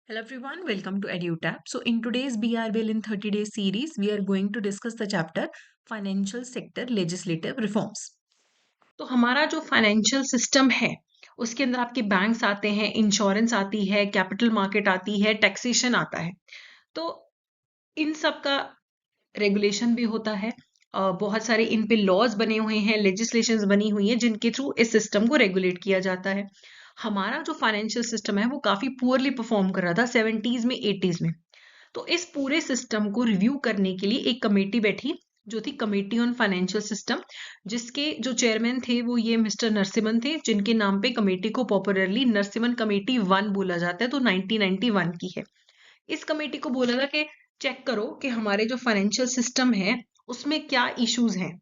Hello everyone, welcome to EduTap. So in today's BRBL in 30 days series, we are going to discuss the chapter Financial Sector Legislative Reforms. तो हमारा जो financial system है उसके अंदर आपके banks आते हैं, इंश्योरेंस आती है, कैपिटल मार्केट आती है, टैक्सेशन आता है। तो इन सब का रेगुलेशन भी होता है। बहुत सारे इन पे लॉज बने हुए हैं, लेजिस्लेशंस बनी हुई है जिनके थ्रू इस सिस्टम को रेगुलेट किया जाता है। हमारा जो फाइनेंशियल सिस्टम है वो काफी पुअरली परफॉर्म कर रहा था 70s में 80s में। तो इस पूरे सिस्टम को रिव्यू करने के लिए एक कमेटी बैठी जो थी कमेटी ऑन फाइनेंशियल सिस्टम, जिसके जो चेयरमैन थे वो ये मिस्टर नरसिम्हन थे, जिनके नाम पे कमेटी को पॉपुलरली नरसिम्हन कमेटी 1 बोला जाता है। तो 1991 की है। इस कमेटी को बोला था कि चेक करो कि हमारे जो फाइनेंशियल सिस्टम है उसमें क्या इश्यूज हैं,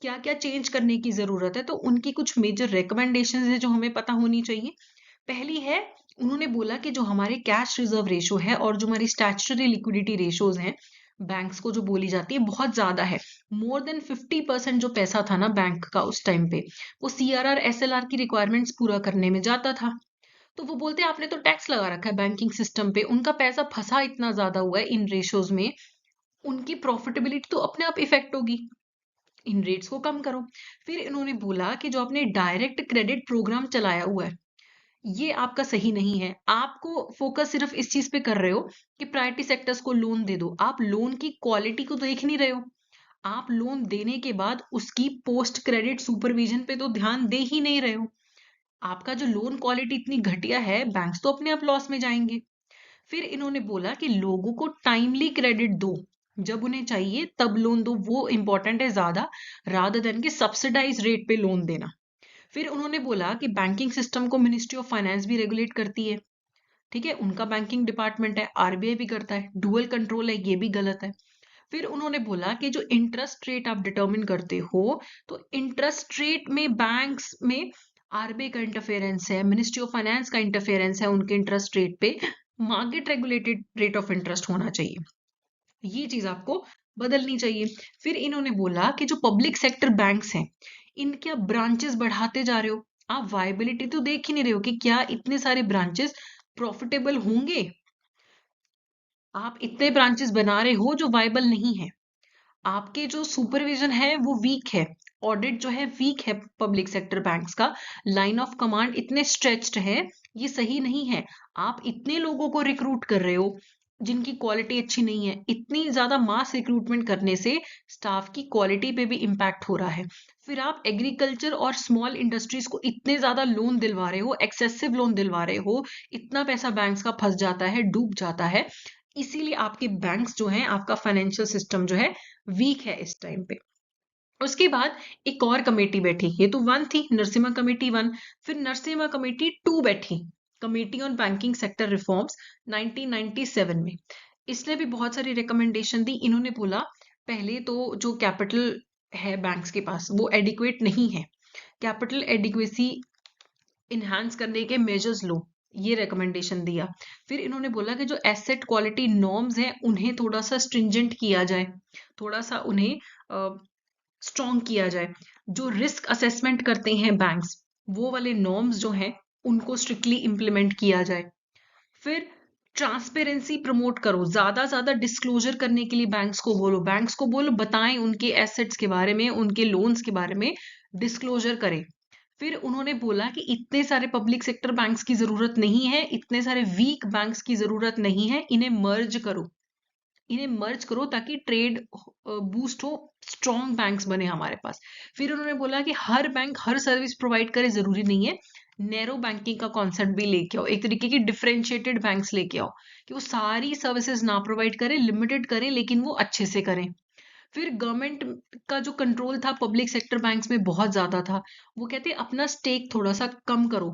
क्या क्या चेंज करने की जरूरत है। तो उनकी कुछ मेजर रिकमेंडेशंस है जो हमें पता होनी चाहिए। पहली है, उन्होंने बोला कि जो हमारे कैश रिजर्व रेशो है और जो हमारी स्टैट्यूटरी लिक्विडिटी रेशोज हैं बैंक्स को जो बोली जाती है बहुत ज्यादा है। मोर देन 50% जो पैसा था ना बैंक का उस टाइम पे वो सीआरआर एसएलआर की रिक्वायरमेंट्स पूरा करने में जाता था। तो वो बोलते हैं आपने तो टैक्स लगा रखा है बैंकिंग सिस्टम पे, उनका पैसा फंसा इतना ज्यादा हुआ है इन रेशोज में, उनकी प्रॉफिटेबिलिटी तो अपने आप इफेक्ट होगी, इन रेट्स को कम करो। फिर इन्होंने बोला कि जो आपने डायरेक्ट क्रेडिट प्रोग्राम चलाया हुआ है ये आपका सही नहीं है। आपको फोकस सिर्फ इस चीज पे कर रहे हो कि प्रायोरिटी सेक्टर्स को लोन दे दो, आप लोन की क्वालिटी को देख नहीं रहे हो। आप लोन देने के बाद उसकी पोस्ट क्रेडिट सुपरविजन पे तो ध्यान दे ही नहीं रहे हो। आपका जो लोन क्वालिटी इतनी घटिया है बैंक्स तो अपने आप लॉस में जाएंगे। फिर इन्होंने बोला कि लोगों को टाइमली क्रेडिट दो, जब उन्हें चाहिए तब लोन दो, वो इंपॉर्टेंट है ज्यादा, रादर देन कि सब्सिडाइज रेट पे लोन देना। फिर उन्होंने बोला कि बैंकिंग सिस्टम को मिनिस्ट्री ऑफ फाइनेंस भी रेगुलेट करती है, ठीक है, उनका बैंकिंग डिपार्टमेंट है, आरबीआई भी करता है, डुअल कंट्रोल है, ये भी गलत है। फिर उन्होंने बोला कि जो इंटरेस्ट रेट आप डिटर्मिन करते हो तो इंटरेस्ट रेट में बैंक्स में आरबीआई का इंटरफेरेंस है, मिनिस्ट्री ऑफ फाइनेंस का इंटरफेरेंस है उनके इंटरेस्ट रेट पे, market regulated rate of interest होना चाहिए। ये चीज आपको बदलनी चाहिए। फिर इन्होंने बोला कि जो पब्लिक सेक्टर बैंक्स हैं इनके आप ब्रांचेस बढ़ाते जा रहे हो, आप वायबिलिटी तो देख ही नहीं रहे हो कि क्या इतने सारे ब्रांचेस प्रॉफिटेबल होंगे। आप इतने ब्रांचेस बना रहे हो जो वायबल नहीं है, आपके जो सुपरविजन है वो वीक है, ऑडिट जो है वीक है पब्लिक सेक्टर बैंक्स का, लाइन ऑफ कमांड इतने स्ट्रेच्ड है, ये सही नहीं है। आप इतने लोगों को रिक्रूट कर रहे हो जिनकी क्वालिटी अच्छी नहीं है, इतनी ज्यादा मास रिक्रूटमेंट करने से स्टाफ की क्वालिटी पे भी इम्पैक्ट हो रहा है। फिर आप एग्रीकल्चर और स्मॉल इंडस्ट्रीज को इतने ज्यादा लोन दिलवा रहे हो, एक्सेसिव लोन दिलवा रहे हो, इतना पैसा बैंक्स का फंस जाता है, डूब जाता है। इसीलिए आपके बैंक्स जो हैं, आपका फाइनेंशियल सिस्टम जो है वीक है इस टाइम पे। उसके बाद एक और कमेटी बैठी, ये तो 1 थी नरसिम्हा कमेटी 1। फिर नरसिम्हा कमेटी 2 बैठी, committee on banking sector reforms 1997 में। इसने भी बहुत सारी रिकमेंडेशन दी। इन्होंने बोला पहले तो जो कैपिटल है बैंक्स के पास वो एडिक्वेट नहीं है, कैपिटल एडिक्वेसी इन्हांस करने के मेजर्स लो, ये रिकमेंडेशन दिया। फिर इन्होंने बोला कि जो एसेट क्वालिटी नॉर्म्स हैं उन्हें थोड़ा सा स्ट्रिंजेंट किया जाए, थोड़ा सा उन्हें स्ट्रॉन्ग किया जाए। जो रिस्क असेसमेंट करते हैं बैंक्स वो वाले नॉर्म्स जो हैं उनको स्ट्रिक्टली इंप्लीमेंट किया जाए। फिर ट्रांसपेरेंसी प्रमोट करो, ज्यादा डिस्क्लोजर करने के लिए बैंक्स को बोलो बताएं उनके एसेट्स के बारे में, उनके लोन्स के बारे में डिस्क्लोजर करें। फिर उन्होंने बोला कि इतने सारे पब्लिक सेक्टर बैंक्स की जरूरत नहीं है, इतने सारे वीक बैंक्स की जरूरत नहीं है, इन्हें मर्ज करो ताकि ट्रेड बूस्ट हो, स्ट्रॉन्ग बैंक्स बने हमारे पास। फिर उन्होंने बोला कि हर बैंक हर सर्विस प्रोवाइड करे जरूरी नहीं है, नैरो बैंकिंग का कॉन्सेप्ट भी लेके आओ, एक तरीके की डिफरेंशिएटेड बैंक्स लेके आओ कि वो सारी सर्विसेज ना प्रोवाइड करें, लिमिटेड करें, लेकिन वो अच्छे से करें। फिर गवर्नमेंट का जो कंट्रोल था पब्लिक सेक्टर बैंक्स में बहुत ज्यादा था, वो कहते हैं अपना स्टेक थोड़ा सा कम करो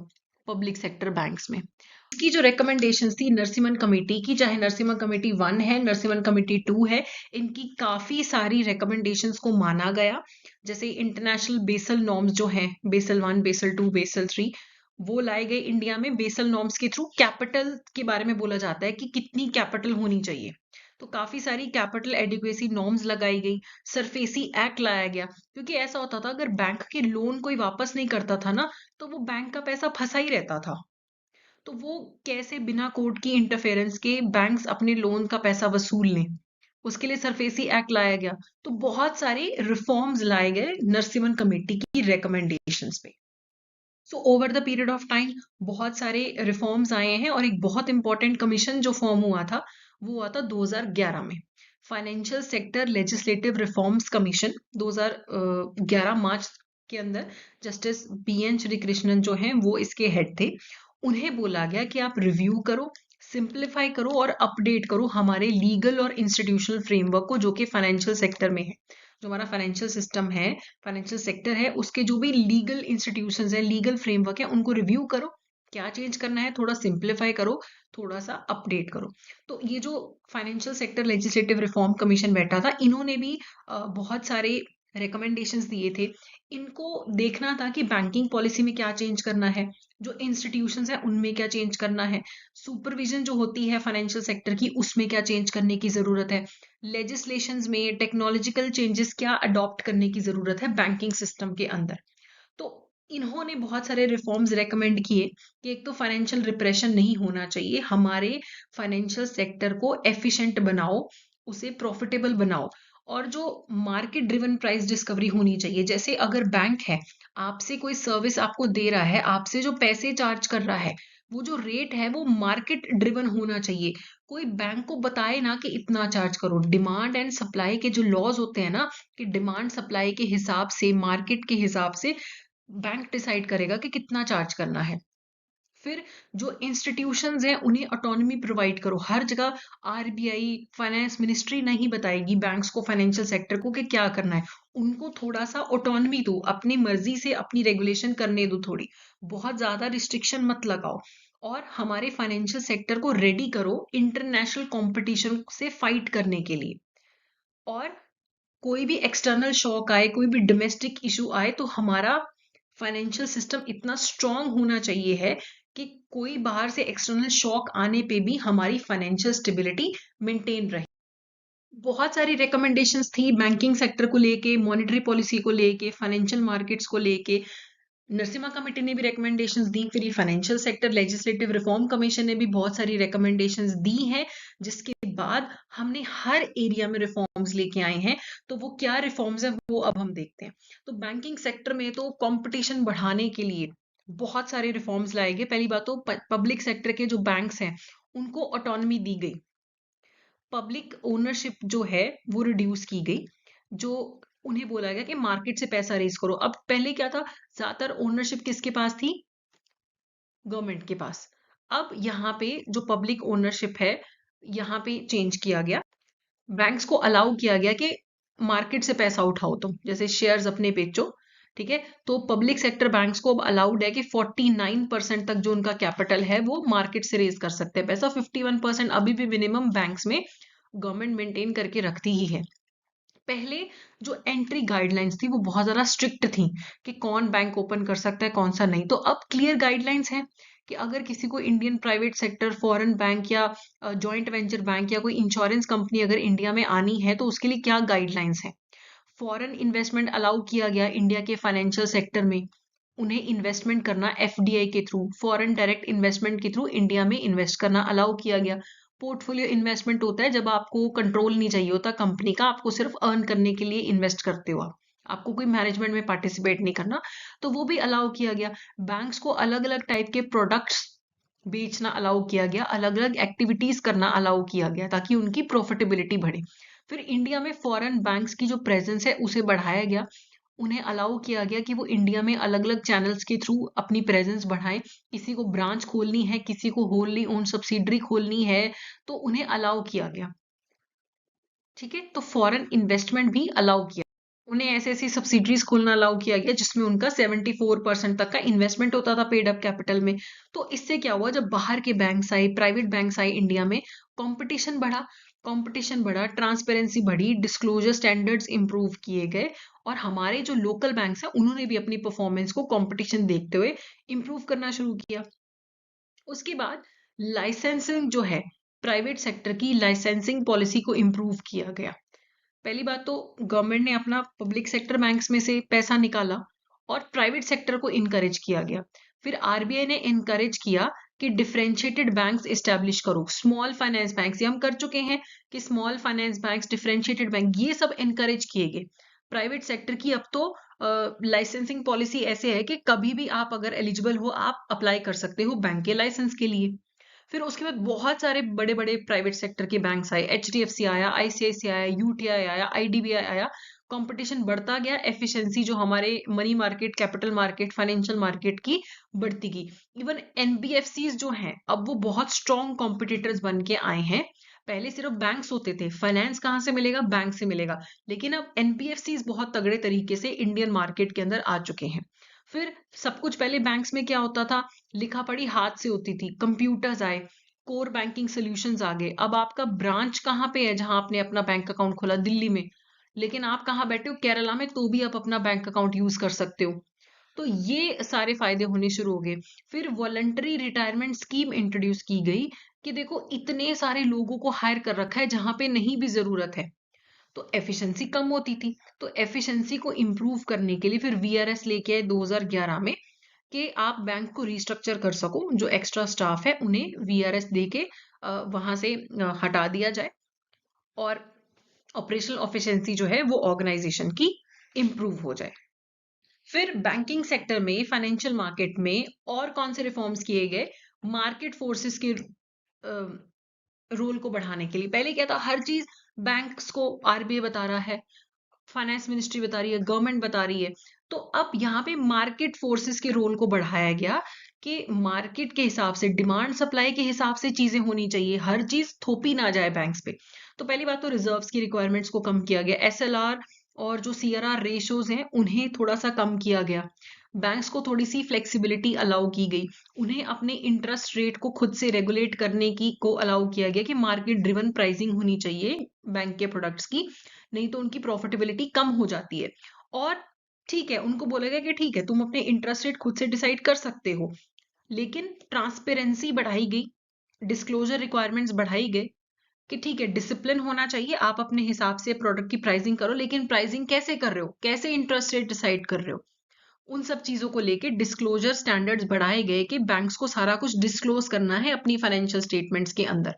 पब्लिक सेक्टर बैंक्स में। इसकी जो रिकमेंडेशंस थी नरसिम्हन कमेटी की, चाहे नरसिम्हा कमेटी 1 है, नरसिम्हन कमेटी 2 है, इनकी काफी सारी रिकमेंडेशंस को माना गया। जैसे इंटरनेशनल बेसल नॉर्म्स जो हैं, बेसल 1, बेसल 2, बेसल 3, वो लाए गए इंडिया में। बेसल नॉर्म्स के थ्रू कैपिटल के बारे में बोला जाता है कि कितनी कैपिटल होनी चाहिए, तो काफी सारी कैपिटल एडिक्वेसी नॉर्म्स लगाई गई। सरफेसी एक्ट लाया गया, क्योंकि ऐसा होता था अगर बैंक के लोन कोई वापस नहीं करता था ना तो वो बैंक का पैसा फंसा ही रहता था। तो वो कैसे बिना कोर्ट की इंटरफेरेंस के बैंक्स अपने लोन का पैसा वसूल लें, उसके लिए सरफेसी एक्ट लाया गया। तो बहुत सारे रिफॉर्म्स लाए गए नरसिम्हन कमेटी की रिकमेंडेशंस पे। So over the period of time बहुत सारे रिफॉर्म्स आए हैं और एक बहुत इंपॉर्टेंट कमीशन जो फॉर्म हुआ था वो हुआ था 2011 में, financial sector legislative reforms commission. 2011 मार्च के अंदर जस्टिस बीएन श्री कृष्णन जो हैं वो इसके हेड थे। उन्हें बोला गया कि आप रिव्यू करो, सिंप्लीफाई करो और अपडेट करो हमारे लीगल और इंस्टीट्यूशनल फ्रेमवर्क को जो कि फाइनेंशियल सेक्टर में है। जो हमारा फाइनेंशियल सिस्टम है, फाइनेंशियल सेक्टर है, उसके जो भी लीगल इंस्टीट्यूशंस है, लीगल फ्रेमवर्क है, उनको रिव्यू करो, क्या चेंज करना है थोड़ा सिंप्लीफाई करो, थोड़ा सा अपडेट करो। तो ये जो financial sector legislative reform commission बैठा था, इन्होंने भी बहुत सारे रिकमेंडेशंस दिए थे। इनको देखना था कि बैंकिंग पॉलिसी में क्या चेंज करना है, जो इंस्टीट्यूशंस है उनमें क्या चेंज करना है, सुपरविजन जो होती है फाइनेंशियल सेक्टर की उसमें क्या चेंज करने की जरूरत है, लेजिस्लेशंस में टेक्नोलॉजिकल चेंजेस क्या अडॉप्ट करने की जरूरत है बैंकिंग सिस्टम के अंदर। तो इन्होंने बहुत सारे रिफॉर्म्स रेकमेंड किए कि एक तो फाइनेंशियल रिप्रेशन नहीं होना चाहिए, हमारे फाइनेंशियल सेक्टर को एफिशिएंट बनाओ, उसे प्रॉफिटेबल बनाओ, और जो मार्केट ड्रिवन प्राइस डिस्कवरी होनी चाहिए। जैसे अगर बैंक है, आपसे कोई सर्विस आपको दे रहा है, आपसे जो पैसे चार्ज कर रहा है, वो जो रेट है वो मार्केट ड्रिवन होना चाहिए। कोई बैंक को बताए ना कि इतना चार्ज करो। डिमांड एंड सप्लाई के जो लॉज होते हैं ना, कि डिमांड सप्लाई के हिसाब से, मार्केट के हिसाब से बैंक डिसाइड करेगा कि कितना चार्ज करना है। फिर जो इंस्टीट्यूशंस हैं उन्हें ऑटोनॉमी प्रोवाइड करो। हर जगह आरबीआई, फाइनेंस मिनिस्ट्री नहीं बताएगी बैंक्स को, फाइनेंशियल सेक्टर को कि क्या करना है। उनको थोड़ा सा ऑटोनॉमी दो, अपनी मर्जी से अपनी रेगुलेशन करने दो थोड़ी, बहुत ज्यादा रिस्ट्रिक्शन मत लगाओ। और हमारे फाइनेंशियल सेक्टर को रेडी करो इंटरनेशनल कंपटीशन से फाइट करने के लिए। और कोई भी एक्सटर्नल शॉक आए, कोई भी डोमेस्टिक इशू आए, तो हमारा फाइनेंशियल सिस्टम इतना स्ट्रांग होना चाहिए है कि कोई बाहर से एक्सटर्नल शॉक आने पे भी हमारी फाइनेंशियल स्टेबिलिटी मेंटेन रहे। बहुत सारी रिकमेंडेशंस थी बैंकिंग सेक्टर को लेके, मॉनेटरी पॉलिसी को लेके, फाइनेंशियल मार्केट्स को लेके। नरसिम्हा कमेटी ने भी रिकमेंडेशंस दी, फिर financial sector legislative reform commission ने भी बहुत सारी रिकमेंडेशंस दी हैं, जिसके बाद हमने हर एरिया में रिफॉर्म्स लेके आए हैं। तो वो क्या रिफॉर्म्स हैं वो अब हम देखते हैं। तो बैंकिंग सेक्टर में तो कंपटीशन बढ़ाने के लिए बहुत सारे रिफॉर्म्स लाए गए। पहली बात तो पब्लिक सेक्टर के जो बैंक्स हैं उनको ऑटोनॉमी दी गई, पब्लिक ओनरशिप जो है वो रिड्यूस की गई, जो उन्हें बोला गया कि मार्केट से पैसा रेज करो। अब पहले क्या था, ज्यादातर ओनरशिप किसके पास थी, गवर्नमेंट के पास। अब यहाँ पे जो पब्लिक ओनरशिप है, यहाँ पे चेंज किया गया, बैंक्स को अलाउ किया गया कि मार्केट से पैसा उठाओ, तुम जैसे शेयर्स अपने बेचो, ठीक है। तो पब्लिक सेक्टर बैंक्स को अब अलाउड है कि 49% तक जो उनका कैपिटल है वो मार्केट से रेज कर सकते हैं पैसा। 51% अभी भी मिनिमम बैंक्स में गवर्नमेंट मेंटेन करके रखती ही है। पहले जो एंट्री गाइडलाइंस थी वो बहुत ज्यादा स्ट्रिक्ट थी कि कौन बैंक ओपन कर सकता है कौन सा नहीं। तो अब क्लियर गाइडलाइंस हैं कि अगर किसी को Indian private sector, foreign bank या जॉइंट वेंचर बैंक या कोई इंश्योरेंस कंपनी अगर इंडिया में आनी है तो उसके लिए क्या गाइडलाइंस है। फॉरेन इन्वेस्टमेंट अलाउ किया गया इंडिया के फाइनेंशियल सेक्टर में, उन्हें इन्वेस्टमेंट करना एफडीआई के थ्रू, फॉरेन डायरेक्ट इन्वेस्टमेंट के थ्रू इंडिया में इन्वेस्ट करना अलाउ किया गया। पोर्टफोलियो इन्वेस्टमेंट होता है जब आपको कंट्रोल नहीं चाहिए होता कंपनी का, आपको सिर्फ अर्न करने के लिए इन्वेस्ट करते हो आप, आपको कोई मैनेजमेंट में पार्टिसिपेट नहीं करना, तो वो भी अलाउ किया गया। बैंक्स को अलग अलग टाइप के प्रोडक्ट्स बेचना अलाउ किया गया, अलग अलग एक्टिविटीज करना अलाउ किया गया ताकि उनकी प्रॉफिटेबिलिटी बढ़े। फिर इंडिया में फॉरेन बैंक्स की जो प्रेजेंस है उसे बढ़ाया गया, उन्हें अलाउ किया गया कि वो इंडिया में अलग अलग चैनल्स के थ्रू अपनी प्रेजेंस बढ़ाएं। किसी को ब्रांच खोलनी है, किसी को होलली ओन सब्सिडरी खोलनी है, तो उन्हें अलाउ किया गया, ठीक है। तो फॉरेन इन्वेस्टमेंट भी अलाउ किया, उन्हें ऐसे ऐसी सब्सिडरीज खोलना अलाउ किया गया जिसमें उनका 74% तक का इन्वेस्टमेंट होता था पेड अप कैपिटल में। तो इससे क्या हुआ, जब बाहर के बैंक्स आए, प्राइवेट बैंक्स आए इंडिया में, कंपटीशन बढ़ा, कंपटीशन बढ़ा, ट्रांसपेरेंसी बढ़ी, डिस्क्लोजर स्टैंडर्ड्स इंप्रूव किए गए, और हमारे जो लोकल बैंक्स हैं उन्होंने भी अपनी परफॉर्मेंस को कंपटीशन देखते हुए इंप्रूव करना शुरू किया। उसके बाद लाइसेंसिंग जो है, प्राइवेट सेक्टर की लाइसेंसिंग पॉलिसी को इंप्रूव किया गया। पहली बात तो गवर्नमेंट ने अपना पब्लिक सेक्टर बैंक्स में से पैसा निकाला और प्राइवेट सेक्टर को इनकरेज किया गया। फिर आरबीआई ने इनकरेज किया कि डिफरेंशिएटेड बैंक्स एस्टैब्लिश करो, स्मॉल फाइनेंस बैंक्स, ये हम कर चुके हैं कि small finance banks, differentiated bank, ये सब एनकरेज किए गए। प्राइवेट सेक्टर की अब तो लाइसेंसिंग पॉलिसी ऐसे है कि कभी भी आप अगर एलिजिबल हो आप अप्लाई कर सकते हो बैंक के लाइसेंस के लिए। फिर उसके बाद बहुत सारे बड़े बड़े प्राइवेट सेक्टर के बैंक्स आए, एचडीएफसी आया, आईसीआईसीआई आया, यूटीआई आया, आईडीबीआई आया। कंपटीशन बढ़ता गया, एफिशिएंसी जो हमारे money market, capital market, financial market की बढ़ती गई। इवन एनबीएफसीज जो हैं अब वो बहुत स्ट्रॉन्ग कॉम्पिटिटर्स बन के आए हैं। पहले सिर्फ बैंक्स होते थे, फाइनेंस कहाँ से मिलेगा, बैंक से मिलेगा, लेकिन अब एनबीएफसीज बहुत तगड़े तरीके से इंडियन मार्केट के अंदर आ चुके हैं। फिर सब कुछ पहले बैंक्स में क्या होता था, लिखा पढ़ी हाथ से होती थी, कंप्यूटर्स आए, कोर बैंकिंग सॉल्यूशंस आ गए। अब आपका ब्रांच कहाँ पे है जहां आपने अपना बैंक अकाउंट खोला, दिल्ली में, लेकिन आप कहाँ बैठे हो, केरला में, तो भी आप अपना बैंक अकाउंट यूज कर सकते हो। तो ये सारे फायदे होने शुरू हो गए। फिर वॉलंटरी रिटायरमेंट स्कीम इंट्रोड्यूस की गई कि देखो इतने सारे लोगों को हायर कर रखा है जहां पे नहीं भी जरूरत है, तो एफिशिएंसी कम होती थी। तो एफिशिएंसी को इम्प्रूव करने के लिए फिर वीआरएस लेके आए 2011 में कि आप बैंक को रिस्ट्रक्चर कर सको, जो एक्स्ट्रा स्टाफ है उन्हें वीआरएस दे के वहां से हटा दिया जाए और ऑपरेशनल एफिशिएंसी जो है वो ऑर्गेनाइजेशन की इम्प्रूव हो जाए। फिर बैंकिंग सेक्टर में, फाइनेंशियल मार्केट में और कौन से रिफॉर्म्स किए गए, मार्केट फोर्सेस के रोल को बढ़ाने के लिए। पहले क्या था, हर चीज बैंक्स को आरबीआई बता रहा है, फाइनेंस मिनिस्ट्री बता रही है, गवर्नमेंट बता रही है। तो अब यहाँ पे मार्केट फोर्सेस के रोल को बढ़ाया गया कि मार्केट के हिसाब से, डिमांड सप्लाई के हिसाब से चीजें होनी चाहिए, हर चीज थोपी ना जाए बैंक्स पे। तो पहली बात तो रिजर्व्स की रिक्वायरमेंट्स को कम किया गया, एसएलआर और जो सीआरआर रेशोज हैं उन्हें थोड़ा सा कम किया गया, बैंक्स को थोड़ी सी फ्लेक्सिबिलिटी अलाउ की गई, उन्हें अपने इंटरेस्ट रेट को खुद से रेगुलेट करने की को अलाउ किया गया कि मार्केट ड्रिवन प्राइसिंग होनी चाहिए बैंक के प्रोडक्ट्स की, नहीं तो उनकी प्रॉफिटेबिलिटी कम हो जाती है। और ठीक है, उनको बोला गया कि ठीक है तुम अपने इंटरेस्ट रेट खुद से डिसाइड कर सकते हो, लेकिन ट्रांसपेरेंसी बढ़ाई गई, डिस्क्लोजर रिक्वायरमेंट्स बढ़ाई गई कि ठीक है डिसिप्लिन होना चाहिए, आप अपने हिसाब से प्रोडक्ट की प्राइसिंग करो, लेकिन प्राइसिंग कैसे कर रहे हो, कैसे इंटरेस्ट रेट डिसाइड कर रहे हो, उन सब चीजों को लेके डिस्क्लोजर स्टैंडर्ड्स बढ़ाए गए कि बैंक्स को सारा कुछ डिस्क्लोज करना है अपनी फाइनेंशियल स्टेटमेंट्स के अंदर।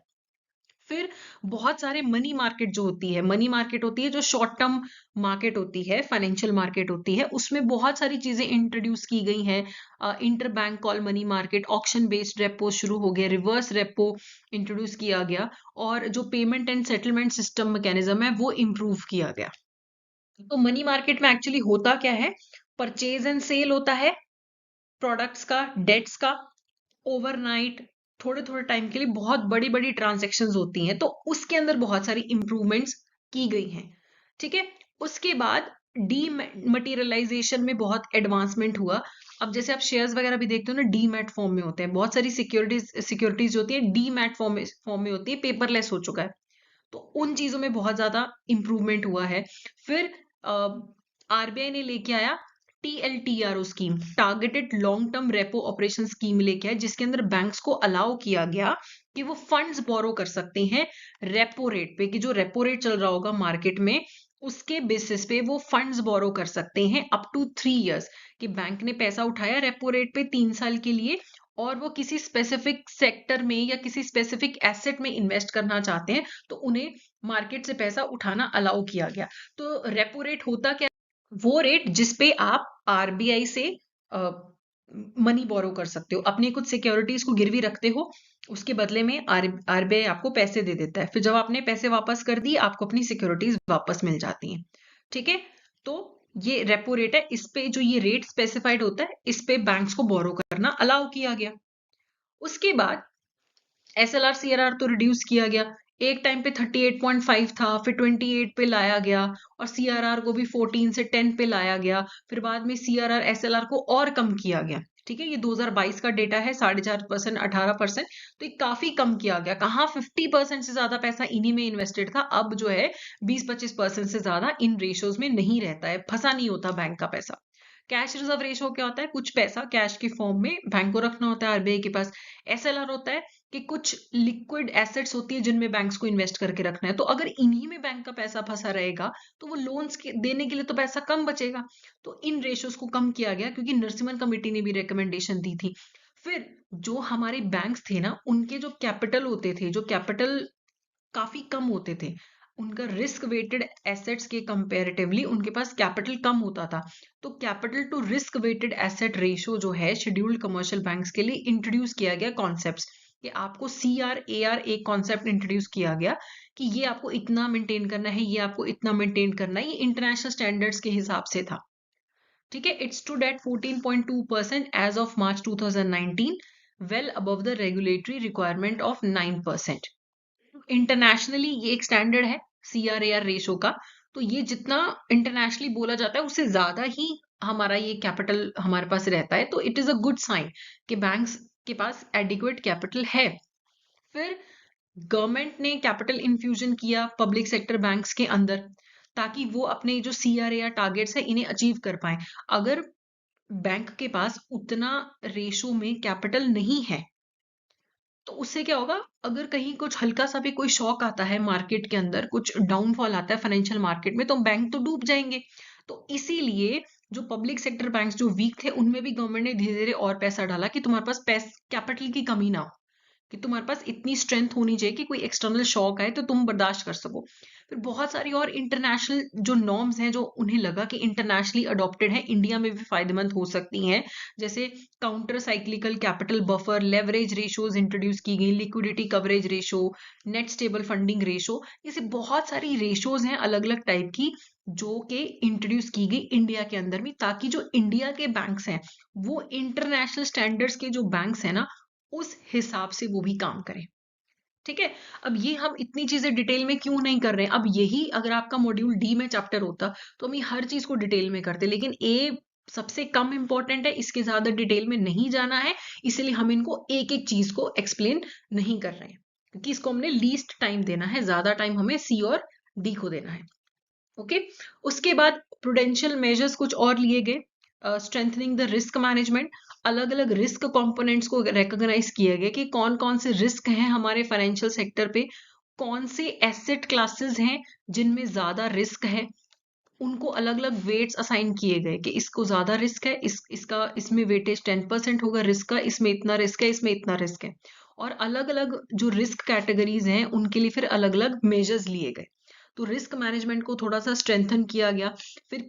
फिर बहुत सारे मनी मार्केट जो होती है, मनी मार्केट होती है जो शॉर्ट टर्म मार्केट होती है, फाइनेंशियल मार्केट होती है, उसमें बहुत सारी चीजें इंट्रोड्यूस की गई हैं। Inter bank call money market, auction based repo शुरू हो गया, रिवर्स रेपो इंट्रोड्यूस किया गया, और जो payment and settlement system mechanism है वो इम्प्रूव किया गया। तो मनी मार्केट में एक्चुअली होता क्या है, परचेज एंड सेल होता है प्रोडक्ट्स का, डेट्स का, ओवरनाइट, थोड़े थोड़े टाइम के लिए बहुत बड़ी बड़ी ट्रांजेक्शन्स होती हैं, तो उसके अंदर बहुत सारी इंप्रूवमेंट्स की गई हैं। ठीक है, उसके बाद डीमटेरियलाइजेशन में बहुत एडवांसमेंट हुआ। अब जैसे आप शेयर्स वगैरह भी देखते हो ना, डीमैट फॉर्म में होते हैं, बहुत सारी सिक्योरिटीज होती है डीमैट फॉर्म में होती है, पेपरलेस हो चुका है। तो उन चीजों में बहुत ज्यादा इंप्रूवमेंट हुआ है। फिर आरबीआई ने लेके आया TLTRO scheme, targeted long term repo operation scheme लेके आया, जिसके अंदर बैंक्स को अलाउ किया गया कि वो फंड्स बोरो कर सकते हैं रेपो रेट पे, कि जो रेपो रेट चल रहा होगा मार्केट में उसके बेसिस पे वो फंड्स बोरो कर सकते हैं अप टू 3 इयर्स, कि बैंक ने पैसा उठाया रेपो रेट पे 3 साल के लिए, और वो किसी स्पेसिफिक सेक्टर में या किसी स्पेसिफिक एसेट में इन्वेस्ट करना चाहते हैं, तो उन्हें मार्केट से पैसा उठाना अलाउ किया गया। तो रेपो रेट होता क्या, वो रेट जिसपे आप आरबीआई से मनी बोरो कर सकते हो, अपनी कुछ सिक्योरिटीज को गिरवी रखते हो, उसके बदले में आरबीआई आपको पैसे दे देता है, फिर जब आपने पैसे वापस कर दिए आपको अपनी सिक्योरिटीज वापस मिल जाती हैं। ठीक है, तो ये रेपो रेट है, इस पे जो ये रेट स्पेसिफाइड होता है इस पे बैंक्स को बोरो करना अलाउ किया गया। उसके बाद एसएलआर सीआरआर तो रिड्यूस किया गया, एक टाइम पे 38.5 था, फिर 28 पे लाया गया, और सीआरआर को भी 14 से 10 पे लाया गया, फिर बाद में सीआरआर एसएलआर को और कम किया गया। ठीक है, ये 2022 का डेटा है, 4.5%, 18%, तो ये काफी कम किया गया। कहाँ 50% से ज्यादा पैसा इन्हीं में इन्वेस्टेड था, अब जो है 20-25% से ज्यादा इन रेशियोज में नहीं रहता है, फंसा नहीं होता बैंक का पैसा। कैश रिजर्व रेशो क्या होता है, कुछ पैसा कैश के फॉर्म में बैंक को रखना होता है आरबीआई के पास। एसएलआर होता है कि कुछ लिक्विड एसेट्स होती है जिनमें बैंक्स को इन्वेस्ट करके रखना है, तो अगर इन्हीं में बैंक का पैसा फंसा रहेगा तो वो लोन्स देने के लिए तो पैसा कम बचेगा। तो इन रेशियोज को कम किया गया क्योंकि नरसिम्हन कमेटी ने भी रिकमेंडेशन दी थी। फिर जो हमारे बैंक्स थे ना, उनके जो कैपिटल होते थे, जो कैपिटल काफी कम होते थे, उनका रिस्क वेटेड एसेट्स के कंपैरेटिवली उनके पास कैपिटल कम होता था। तो capital to risk weighted asset ratio जो है शेड्यूल्ड कमर्शियल बैंक्स के लिए इंट्रोड्यूस किया गया कॉन्सेप्ट्स, कि आपको CRAR एक कॉन्सेप्ट इंट्रोड्यूस किया गया कि ये आपको इतना मेंटेन करना है, ये आपको इतना मेंटेन करना है, ये इंटरनेशनल स्टैंडर्ड्स के हिसाब से था। ठीक है, it's stood at 14.2% as of March 2019, well above the regulatory requirement of 9%। Internationally ये एक स्टैंडर्ड है CRAR रेशो का। तो ये जितना इंटरनेशनली बोला जाता है उससे ज्यादा ही हमारा ये कैपिटल हमारे पास रहता है, तो it is a good sign कि बैंक्स के पास एडिक्वेट कैपिटल है। फिर गवर्नमेंट ने कैपिटल इन्फ्यूजन किया पब्लिक सेक्टर बैंक्स के अंदर, ताकि वो अपने जो CRAR टारगेट्स है इन्हें अचीव कर पाए। अगर बैंक के पास उतना रेशो में कैपिटल नहीं है तो उससे क्या होगा, अगर कहीं कुछ हल्का सा भी कोई शॉक आता है मार्केट के अंदर, कुछ डाउनफॉल आता है फाइनेंशियल मार्केट में, तो बैंक तो डूब जाएंगे। तो इसीलिए जो पब्लिक सेक्टर बैंक्स जो वीक थे उनमें भी गवर्नमेंट ने धीरे धीरे और पैसा डाला कि तुम्हारे पास कैपिटल की कमी ना हो, कि तुम्हारे पास इतनी स्ट्रेंथ होनी चाहिए कि कोई एक्सटर्नल शॉक आए तो तुम बर्दाश्त कर सको। फिर बहुत सारी और इंटरनेशनल जो नॉर्म्स हैं जो उन्हें लगा कि इंटरनेशनली अडॉप्टेड है, इंडिया में भी फायदेमंद हो सकती हैं, जैसे counter cyclical capital buffer, leverage ratios introduce की गई, liquidity coverage ratio, net stable funding ratio, ऐसे बहुत सारी रेशोज हैं अलग अलग टाइप की जो कि इंट्रोड्यूस की गई इंडिया के अंदर भी, ताकि जो इंडिया के बैंक्स हैं वो इंटरनेशनल स्टैंडर्ड्स के जो बैंक्स हैं ना उस हिसाब से वो भी काम करें। ठीक है, अब ये हम इतनी चीजें डिटेल में क्यों नहीं कर रहे हैं, अब यही अगर आपका मॉड्यूल डी में चैप्टर होता तो हम ये हर चीज को डिटेल में करते, लेकिन ए सबसे कम इंपॉर्टेंट है, इसके ज्यादा डिटेल में नहीं जाना है, इसलिए हम इनको एक एक चीज को एक्सप्लेन नहीं कर रहे हैं, क्योंकि इसको हमने लीस्ट टाइम देना है, ज्यादा टाइम हमें सी और डी को देना है। ओके, उसके बाद प्रूडेंशियल मेजर्स कुछ और लिए गए, स्ट्रेंथनिंग द रिस्क मैनेजमेंट, अलग अलग रिस्क कंपोनेंट्स को रिकॉग्नाइज किया गया कि कौन कौन से रिस्क हैं हमारे फाइनेंशियल सेक्टर पे, कौन से एसेट क्लासेस हैं जिनमें ज्यादा रिस्क है, उनको अलग अलग वेट्स असाइन किए गए कि इसको ज्यादा रिस्क है, इसका इसमें वेटेज 10% होगा रिस्क का, इसमें इतना रिस्क है, इसमें इतना रिस्क है, और अलग अलग जो रिस्क कैटेगरीज हैं उनके लिए फिर अलग अलग मेजर्स लिए गए। तो रिस्क मैनेजमेंट को थोड़ा सा स्ट्रेंथन किया गया। फिर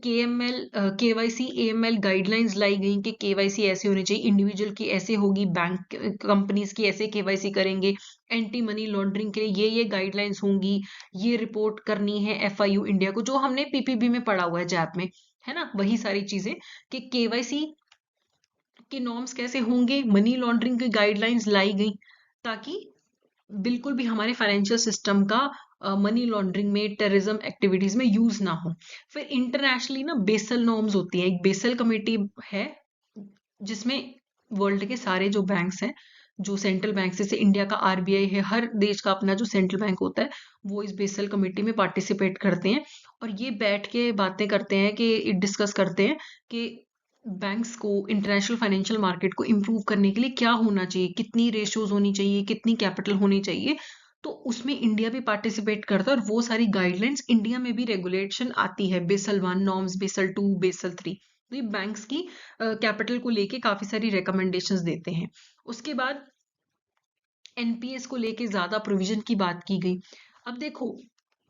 KYC AML गाइडलाइंस लाई गई कि KYC ऐसे होनी चाहिए, इंडिविजुअल की ऐसे होगी, बैंक कंपनीज की ऐसे KYC करेंगे, एंटी मनी लॉन्ड्रिंग के लिए ये गाइडलाइंस होंगी, ये रिपोर्ट करनी है FIU इंडिया को, जो हमने PPB में पढ़ा हुआ है जैप में, है ना, वही सारी चीजें कि KYC के नॉर्म्स कैसे होंगे, मनी लॉन्ड्रिंग की गाइडलाइंस लाई गई, ताकि बिल्कुल भी हमारे फाइनेंशियल सिस्टम का मनी लॉन्ड्रिंग में, टेररिज्म एक्टिविटीज में यूज ना हो। फिर इंटरनेशनली ना बेसल नॉर्म्स होती हैं, एक बेसल कमेटी है जिसमें वर्ल्ड के सारे जो बैंक्स हैं, जो सेंट्रल बैंक, जैसे इंडिया का RBI है, हर देश का अपना जो सेंट्रल बैंक होता है वो इस बेसल कमेटी में पार्टिसिपेट करते हैं, और ये बैठ के बातें करते हैं कि डिस्कस करते हैं कि बैंक्स को इंटरनेशनल फाइनेंशियल मार्केट को इम्प्रूव करने के लिए क्या होना चाहिए, कितनी रेशियोज होनी चाहिए, कितनी कैपिटल होनी चाहिए। तो उसमें इंडिया भी पार्टिसिपेट करता है, और वो सारी गाइडलाइंस इंडिया में भी रेगुलेशन आती है, बेसल 1 नॉर्म्स, बेसल 2, बेसल 3। तो ये बैंक्स की कैपिटल को लेके काफी सारी रिकमेंडेशंस देते हैं। उसके बाद NPS को लेके ज्यादा प्रोविजन की बात की गई। अब देखो,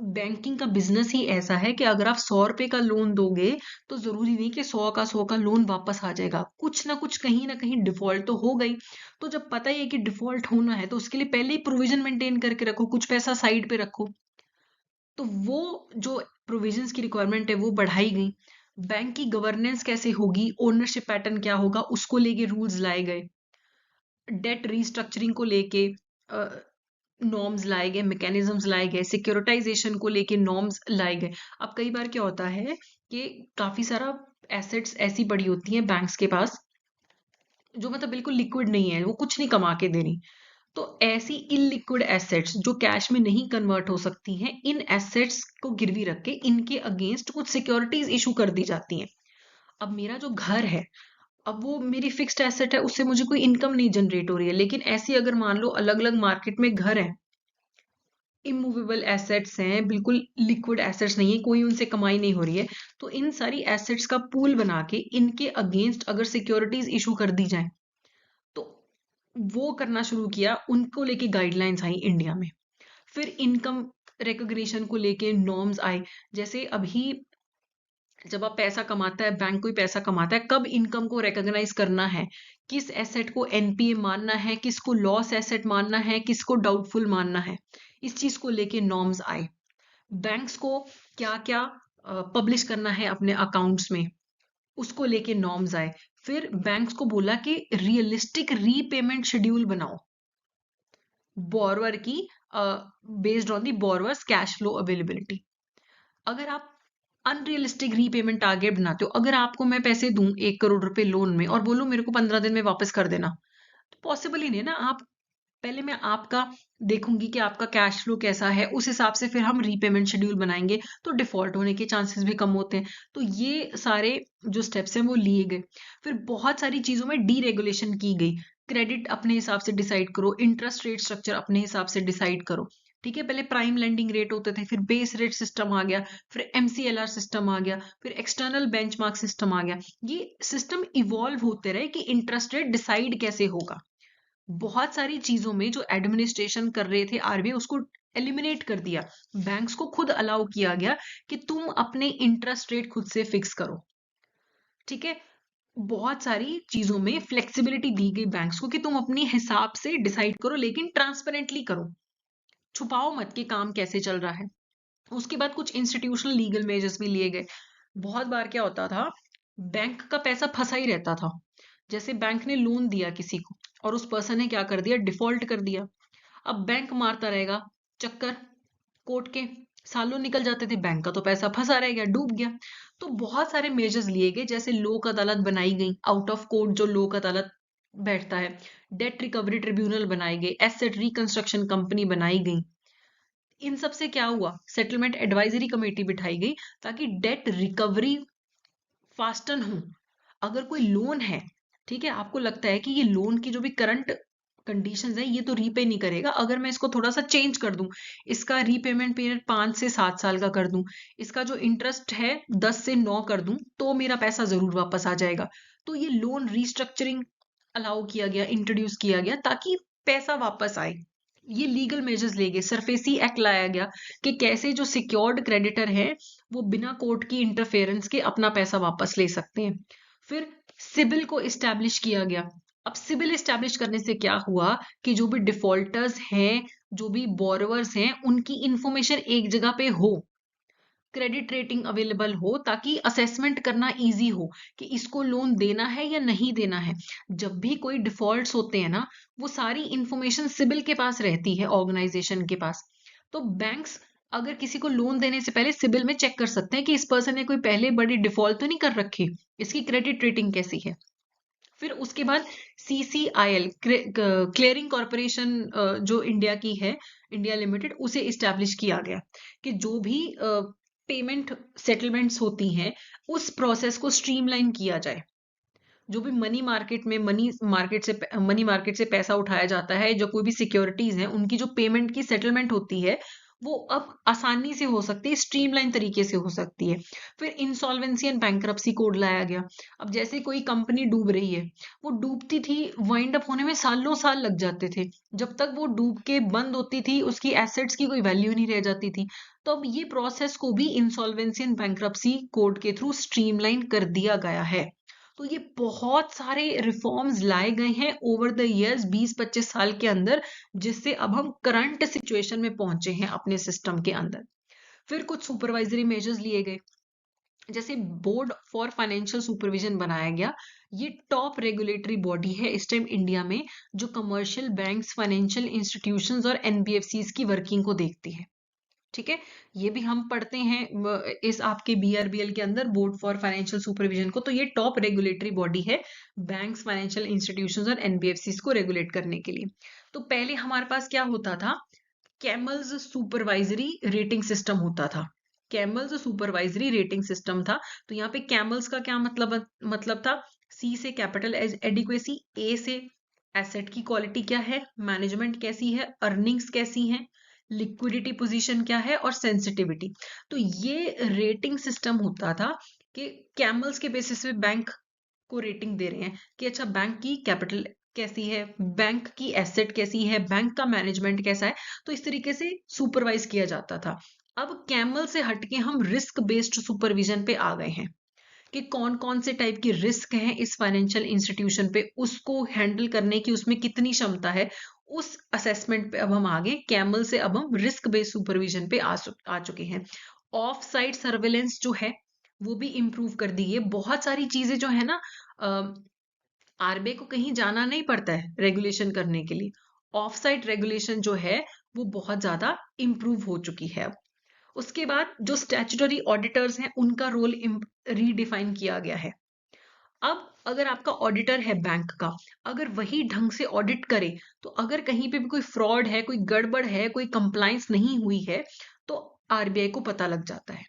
बैंकिंग का बिजनेस ही ऐसा है कि अगर आप 100 रुपए का लोन दोगे तो जरूरी नहीं कि 100 का लोन वापस आ जाएगा, कुछ ना कहीं डिफॉल्ट तो हो गई। तो जब पता ही है कि डिफॉल्ट होना है तो उसके लिए पहले ही प्रोविजन मेंटेन करके रखो, कुछ पैसा साइड पे रखो। तो वो जो प्रोविजंस की रिक्वायरमेंट है वो बढ़ाई गई। बैंक की गवर्नेंस कैसे होगी, ओनरशिप पैटर्न क्या होगा, उसको लेके रूल्स लाए गए। डेट रीस्ट्रक्चरिंग को लेके नॉर्म्स लाए गए, मैकेनिज्म्स लाए गए, सिक्योरिटाइजेशन को लेके नॉर्म्स लाए गए। अब कई बार क्या होता है कि काफी सारा एसेट्स ऐसी पड़ी होती हैं बैंक्स के पास जो मतलब बिल्कुल लिक्विड नहीं है, वो कुछ नहीं कमा के दे रही। तो ऐसी इलिक्विड एसेट्स जो कैश में नहीं कन्वर्ट हो सकती हैं, इन एसेट्स को गिरवी रख के इनके अगेंस्ट कुछ सिक्योरिटीज इशू कर दी जाती हैं। अब मेरा जो घर है, अब वो मेरी फिक्स्ड एसेट है, उससे मुझे कोई इनकम नहीं जनरेट हो रही है, लेकिन ऐसी अगर मान लो अलग अलग मार्केट में घर है, इमूवेबल एसेट्स हैं, बिल्कुल लिक्विड एसेट्स नहीं है, कोई उनसे कमाई नहीं हो रही है, तो इन सारी एसेट्स का पूल बना के इनके अगेंस्ट अगर सिक्योरिटीज इशू कर दी जाए तो वो करना शुरू किया, उनको लेके गाइडलाइंस आई इंडिया में। फिर इनकम रिकॉग्निशन को लेके नॉर्म्स आए। जैसे अभी जब आप पैसा कमाता है, बैंक कोई पैसा कमाता है, कब इनकम को रिकॉग्नाइज करना है, किस एसेट को एनपीए मानना है, किसको लॉस एसेट मानना है, किसको डाउटफुल मानना है, इस चीज को लेके नॉर्म्स आए। बैंक्स को क्या क्या पब्लिश करना है अपने अकाउंट्स में, उसको लेके नॉर्म्स आए। फिर बैंक्स को बोला कि रियलिस्टिक रीपेमेंट शेड्यूल बनाओ बोरवर की, based on the borrowers cash flow availability. अगर आप अनरियलिस्टिक रीपेमेंट टारगेट बनाते हो, अगर आपको मैं पैसे दूं 1 करोड़ रुपए लोन में और बोलूं मेरे को 15 दिन में वापस कर देना, तो पॉसिबल ही नहीं है ना। आप पहले मैं आपका देखूंगी कि आपका कैश फ्लो कैसा है, उस हिसाब से फिर हम रीपेमेंट शेड्यूल बनाएंगे, तो डिफॉल्ट होने के चांसेस भी कम होते हैं। तो ये सारे जो स्टेप्स हैं वो लिए गए। फिर बहुत सारी चीजों में डीरेगुलेशन की गई। क्रेडिट अपने हिसाब से डिसाइड करो, इंटरेस्ट रेट स्ट्रक्चर अपने हिसाब से डिसाइड करो। ठीक है, पहले प्राइम लेंडिंग रेट होते थे, फिर बेस रेट सिस्टम आ गया, फिर एमसीएलआर सिस्टम आ गया, फिर एक्सटर्नल बेंचमार्क सिस्टम आ गया। ये सिस्टम इवॉल्व होते रहे कि इंटरेस्ट रेट डिसाइड कैसे होगा। बहुत सारी चीजों में जो एडमिनिस्ट्रेशन कर रहे थे आरबीआई, उसको एलिमिनेट कर दिया। बैंक्स को खुद अलाउ किया गया कि तुम अपने इंटरेस्ट रेट खुद से फिक्स करो। ठीक है, बहुत सारी चीजों में फ्लेक्सिबिलिटी दी गई बैंक्स को कि तुम अपने हिसाब से डिसाइड करो, लेकिन ट्रांसपेरेंटली करो, छुपाओ मत कि काम कैसे चल रहा है। उसके बाद कुछ इंस्टीट्यूशनल लीगल मेजर्स भी लिए गए। बहुत बार क्या होता था, बैंक का पैसा फंसा ही रहता था। जैसे बैंक ने लोन दिया किसी को और उस पर्सन ने क्या कर दिया, डिफॉल्ट कर दिया। अब बैंक मारता रहेगा चक्कर, कोर्ट के सालों निकल जाते थे, बैंक का तो पैसा फंसा रह गया, डूब गया। तो बहुत सारे मेजर्स लिए गए, जैसे लोक अदालत बनाई गई, आउट ऑफ कोर्ट जो लोक अदालत बैठता है, डेट रिकवरी ट्रिब्यूनल बनाए गए, एसेट रिकंस्ट्रक्शन कंपनी बनाई गई। इन सब से क्या हुआ, सेटलमेंट एडवाइजरी कमेटी बिठाई गई ताकि डेट रिकवरी फास्टन हो। अगर कोई लोन है, ठीक है, आपको लगता है कि ये लोन की जो भी करंट कंडीशंस है ये तो रीपे नहीं करेगा, अगर मैं इसको थोड़ा सा चेंज कर दूं, इसका रीपेमेंट पीरियड 5 से 7 साल का कर दूं, इसका जो इंटरेस्ट है 10 से 9 कर दूं, तो मेरा पैसा जरूर वापस आ जाएगा। तो ये लोन रीस्ट्रक्चरिंग अलाउ किया गया, इंट्रोड्यूस किया गया ताकि पैसा वापस आए। ये लीगल मेजर्स ले गए, सरफेसी एक्ट लाया गया कि कैसे जो सिक्योर्ड क्रेडिटर है वो बिना कोर्ट की इंटरफेरेंस के अपना पैसा वापस ले सकते हैं। फिर सिबिल को इस्टेब्लिश किया गया। अब सिबिल इस्टेब्लिश करने से क्या हुआ कि जो भी डिफॉल्टर्स हैं, जो भी बोरोवर्स हैं, उनकी इंफॉर्मेशन एक जगह पे हो, क्रेडिट रेटिंग अवेलेबल हो, ताकि असेसमेंट करना इजी हो कि इसको लोन देना है या नहीं देना है। जब भी कोई डिफॉल्ट्स होते हैं ना, वो सारी इंफॉर्मेशन सिबिल के पास रहती है, ऑर्गेनाइजेशन के पास। तो बैंक्स अगर किसी को लोन देने से पहले सिबिल में चेक कर सकते हैं कि इस पर्सन ने कोई पहले बड़ी डिफॉल्ट तो नहीं कर रखी, इसकी क्रेडिट रेटिंग कैसी है। फिर उसके बाद सीसीआईएल, क्लियरिंग कॉरपोरेशन, जो इंडिया की है, इंडिया लिमिटेड, उसे इस्टेब्लिश किया गया कि जो भी पेमेंट सेटलमेंट्स होती हैं उस प्रोसेस को स्ट्रीमलाइन किया जाए। जो भी मनी मार्केट से पैसा उठाया जाता है, जो कोई भी सिक्योरिटीज हैं, उनकी जो पेमेंट की सेटलमेंट होती है वो अब आसानी से हो सकती है, स्ट्रीमलाइन तरीके से हो सकती है। फिर इंसॉल्वेंसी एंड बैंक्रप्सी कोड लाया गया। अब जैसे कोई कंपनी डूब रही है, वो डूबती थी, वाइंड अप होने में सालों साल लग जाते थे, जब तक वो डूब के बंद होती थी उसकी एसेट्स की कोई वैल्यू नहीं रह जाती थी। तो अब ये प्रोसेस को भी इंसॉल्वेंसी एंड बैंक्रप्सी कोड के थ्रू स्ट्रीमलाइन कर दिया गया है। तो ये बहुत सारे रिफॉर्म्स लाए गए हैं ओवर द इयर्स, 20-25 साल के अंदर, जिससे अब हम करंट सिचुएशन में पहुंचे हैं अपने सिस्टम के अंदर। फिर कुछ सुपरवाइजरी मेजर्स लिए गए, जैसे बोर्ड फॉर फाइनेंशियल सुपरविजन बनाया गया। ये टॉप रेगुलेटरी बॉडी है इस टाइम इंडिया में, जो कमर्शियल बैंक्स, फाइनेंशियल इंस्टीट्यूशंस और एनबीएफसीज की वर्किंग को देखती है। ठीक है, ये भी हम पढ़ते हैं इस आपके बीआरबीएल के अंदर, बोर्ड फॉर फाइनेंशियल सुपरविजन को। तो ये टॉप रेगुलेटरी बॉडी है बैंक्स, फाइनेंशियल इंस्टीट्यूशंस और एनबीएफसीज को रेगुलेट करने के लिए। तो पहले हमारे पास क्या होता था, कैमल्स सुपरवाइजरी रेटिंग सिस्टम होता था। कैमल्स सुपरवाइजरी रेटिंग सिस्टम था। तो यहाँ पे कैमल्स का क्या मतलब था, सी से कैपिटल एडिक्वेसी, ए से एसेट की क्वालिटी क्या है, मैनेजमेंट कैसी है, अर्निंग्स कैसी है, लिक्विडिटी पोजीशन क्या है, और सेंसिटिविटी। तो ये रेटिंग सिस्टम होता था कि कैमल्स के बेसिस पे बैंक को रेटिंग दे रहे हैं कि अच्छा बैंक की कैपिटल कैसी है, बैंक की एसेट कैसी है, बैंक का मैनेजमेंट कैसा है, तो इस तरीके से सुपरवाइज किया जाता था। अब कैमल से हटके हम रिस्क बेस्ड सुपरविजन पे आ गए हैं कि कौन कौन से टाइप की रिस्क हैं इस फाइनेंशियल इंस्टीट्यूशन पे, उसको हैंडल करने की उसमें कितनी क्षमता है, उस असेसमेंट पे अब हम आगे कैमल से अब हम रिस्क बेस्ड सुपरविजन पे आ चुके हैं। ऑफ साइट सर्वेलेंस जो है वो भी इम्प्रूव कर दी है। बहुत सारी चीजें जो है ना, आरबीआई को कहीं जाना नहीं पड़ता है रेगुलेशन करने के लिए। ऑफ साइट रेगुलेशन जो है वो बहुत ज्यादा इम्प्रूव हो चुकी है अब। उसके बाद जो स्टैट्यूटरी ऑडिटर्स हैं उनका रोल रीडिफाइन किया गया है। अब अगर आपका ऑडिटर है बैंक का, अगर वही ढंग से ऑडिट करे, तो अगर कहीं पे भी कोई फ्रॉड है, कोई गड़बड़ है, कोई कंप्लायंस नहीं हुई है, तो आरबीआई को पता लग जाता है।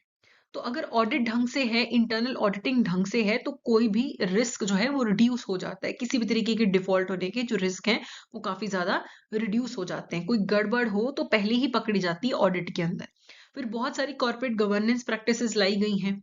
तो अगर ऑडिट ढंग से है, इंटरनल ऑडिटिंग ढंग से है, तो कोई भी रिस्क जो है वो रिड्यूस हो जाता है। किसी भी तरीके के डिफॉल्ट होने के जो रिस्क हैं वो काफी ज्यादा रिड्यूस हो जाते हैं। कोई गड़बड़ हो तो पहले ही पकड़ी जाती है ऑडिट के अंदर। फिर बहुत सारी कॉर्पोरेट गवर्नेंस प्रैक्टिसेस लाई गई हैं,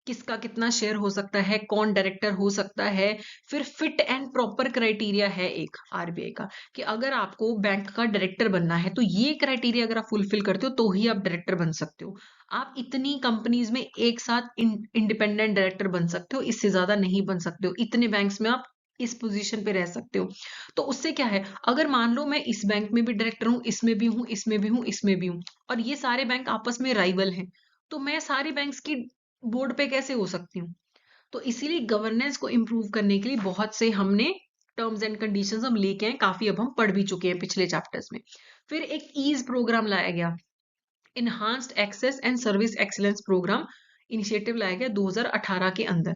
किसका कितना शेयर हो सकता है, कौन डायरेक्टर हो सकता है। फिर फिट एंड प्रॉपर क्राइटेरिया है एक आरबीआई का, कि अगर आपको बैंक का डायरेक्टर बनना है तो ये क्राइटेरिया अगर आप फुलफिल करते हो तो ही आप डायरेक्टर बन सकते हो। आप इतनी कंपनीज में एक साथ इंडिपेंडेंट डायरेक्टर बन सकते हो, इससे ज्यादा नहीं बन सकते हो। इतने बैंक्स में आप इस पोजीशन पे रह सकते हो। तो उससे क्या है, अगर मान लो मैं इस बैंक में भी डायरेक्टर हूँ, इसमें भी हूँ, इसमें भी हूँ, इसमें भी हूँ, और ये सारे बैंक आपस में राइवल हैं, तो मैं सारे बैंक्स की बोर्ड पे कैसे हो सकती हूँ। तो इसीलिए गवर्नेंस को इम्प्रूव करने के लिए बहुत से हमने टर्म्स एंड कंडीशंस हम लेके आए, काफी अब हम पढ़ भी चुके हैं पिछले चैप्टर्स में। फिर एक ईज प्रोग्राम लाया गया, enhanced access and service excellence program initiative लाया गया 2018 के अंदर।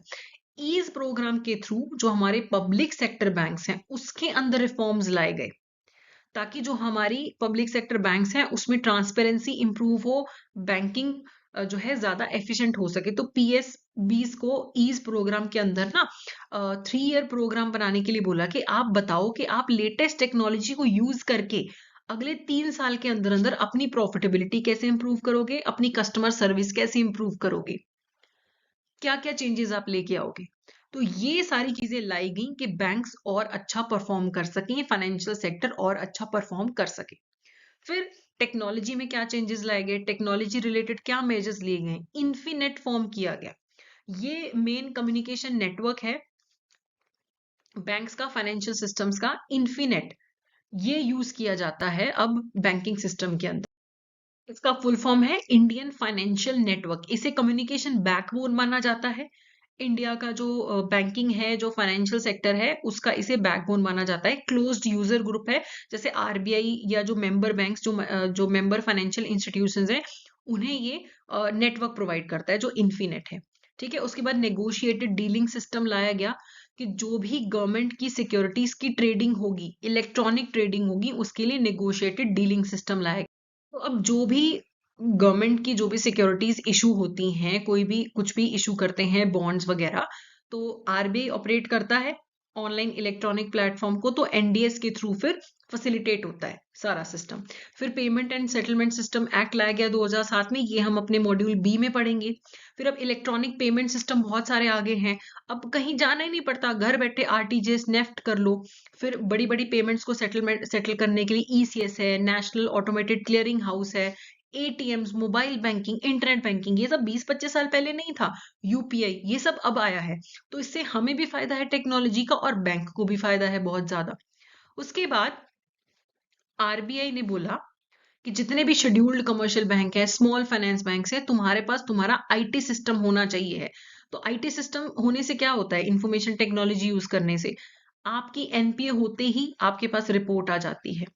ईज प्रोग्राम के थ्रू जो हमारे पब्लिक सेक्टर बैंक्स हैं उसके अंदर रिफॉर्म्स लाए गए, ताकि जो हमारी पब्लिक सेक्टर बैंक्स हैं उसमें ट्रांसपेरेंसी इंप्रूव हो, बैंकिंग जो है ज्यादा एफिशिएंट हो सके। तो पीएस 20 को ईज प्रोग्राम के अंदर ना 3 ईयर प्रोग्राम बनाने के लिए बोला कि आप बताओ कि आप लेटेस्ट टेक्नोलॉजी को यूज करके अगले 3 साल के अंदर अंदर अपनी प्रॉफिटेबिलिटी कैसे इंप्रूव करोगे, अपनी कस्टमर सर्विस कैसे इंप्रूव करोगे, क्या क्या चेंजेस आप लेके आओगे। तो ये सारी चीजें लाई गई कि बैंक्स और अच्छा परफॉर्म कर सकें, फाइनेंशियल सेक्टर और अच्छा परफॉर्म कर सके। फिर टेक्नोलॉजी में क्या चेंजेस लाए गए, टेक्नोलॉजी रिलेटेड क्या मेजर्स लिए गए, इन्फीनेट फॉर्म किया गया। ये मेन कम्युनिकेशन नेटवर्क है बैंक्स का, फाइनेंशियल सिस्टम्स का, इन्फीनेट। ये यूज किया जाता है अब बैंकिंग सिस्टम के अंदर। इसका फुल फॉर्म है इंडियन फाइनेंशियल नेटवर्क। इसे कम्युनिकेशन बैकबोन माना जाता है। इंडिया का जो बैंकिंग है, जो फाइनेंशियल सेक्टर है, उसका इसे बैकबोन माना जाता है। क्लोज्ड यूजर ग्रुप है, जैसे आरबीआई या जो मेंबर बैंक्स, जो मेंबर फाइनेंशियल इंस्टीट्यूशंस हैं, उन्हें ये नेटवर्क प्रोवाइड करता है जो इन्फीनेट है। ठीक है। उसके बाद नेगोशिएटेड डीलिंग सिस्टम लाया गया कि जो भी गवर्नमेंट की सिक्योरिटीज की ट्रेडिंग होगी, इलेक्ट्रॉनिक ट्रेडिंग होगी, उसके लिए नेगोशिएटेड डीलिंग सिस्टम लाया गया। तो अब जो भी गवर्नमेंट की जो भी सिक्योरिटीज इशू होती हैं, कोई भी कुछ भी इशू करते हैं, बॉन्ड्स वगैरह, तो आरबीआई ऑपरेट करता है ऑनलाइन इलेक्ट्रॉनिक प्लेटफॉर्म को, तो एनडीएस के थ्रू फिर फैसिलिटेट होता है सारा सिस्टम। फिर payment and settlement system act लाया गया 2007 में, ये हम अपने मॉड्यूल बी में पढ़ेंगे। फिर अब इलेक्ट्रॉनिक पेमेंट सिस्टम बहुत सारे आगे हैं, अब कहीं जाना ही नहीं पड़ता, घर बैठे आरटीजीएस नेफ्ट कर लो। फिर बड़ी बड़ी पेमेंट्स को सेटल करने के लिए ईसीएस है, नेशनल ऑटोमेटेड क्लियरिंग हाउस है, ATMs, mobile banking, internet banking, ये सब 20-25 साल पहले नहीं था। यूपीआई, ये सब अब आया है। तो इससे हमें भी फायदा है टेक्नोलॉजी का, और बैंक को भी फायदा है बहुत ज्यादा। उसके बाद आरबीआई ने बोला कि जितने भी शेड्यूल्ड कमर्शियल बैंक है, स्मॉल फाइनेंस बैंक है, तुम्हारे पास तुम्हारा आईटी सिस्टम होना चाहिए है। तो आईटी सिस्टम होने से क्या होता है, इंफॉर्मेशन टेक्नोलॉजी यूज करने से आपकी एनपीए होते ही आपके पास रिपोर्ट आ जाती है,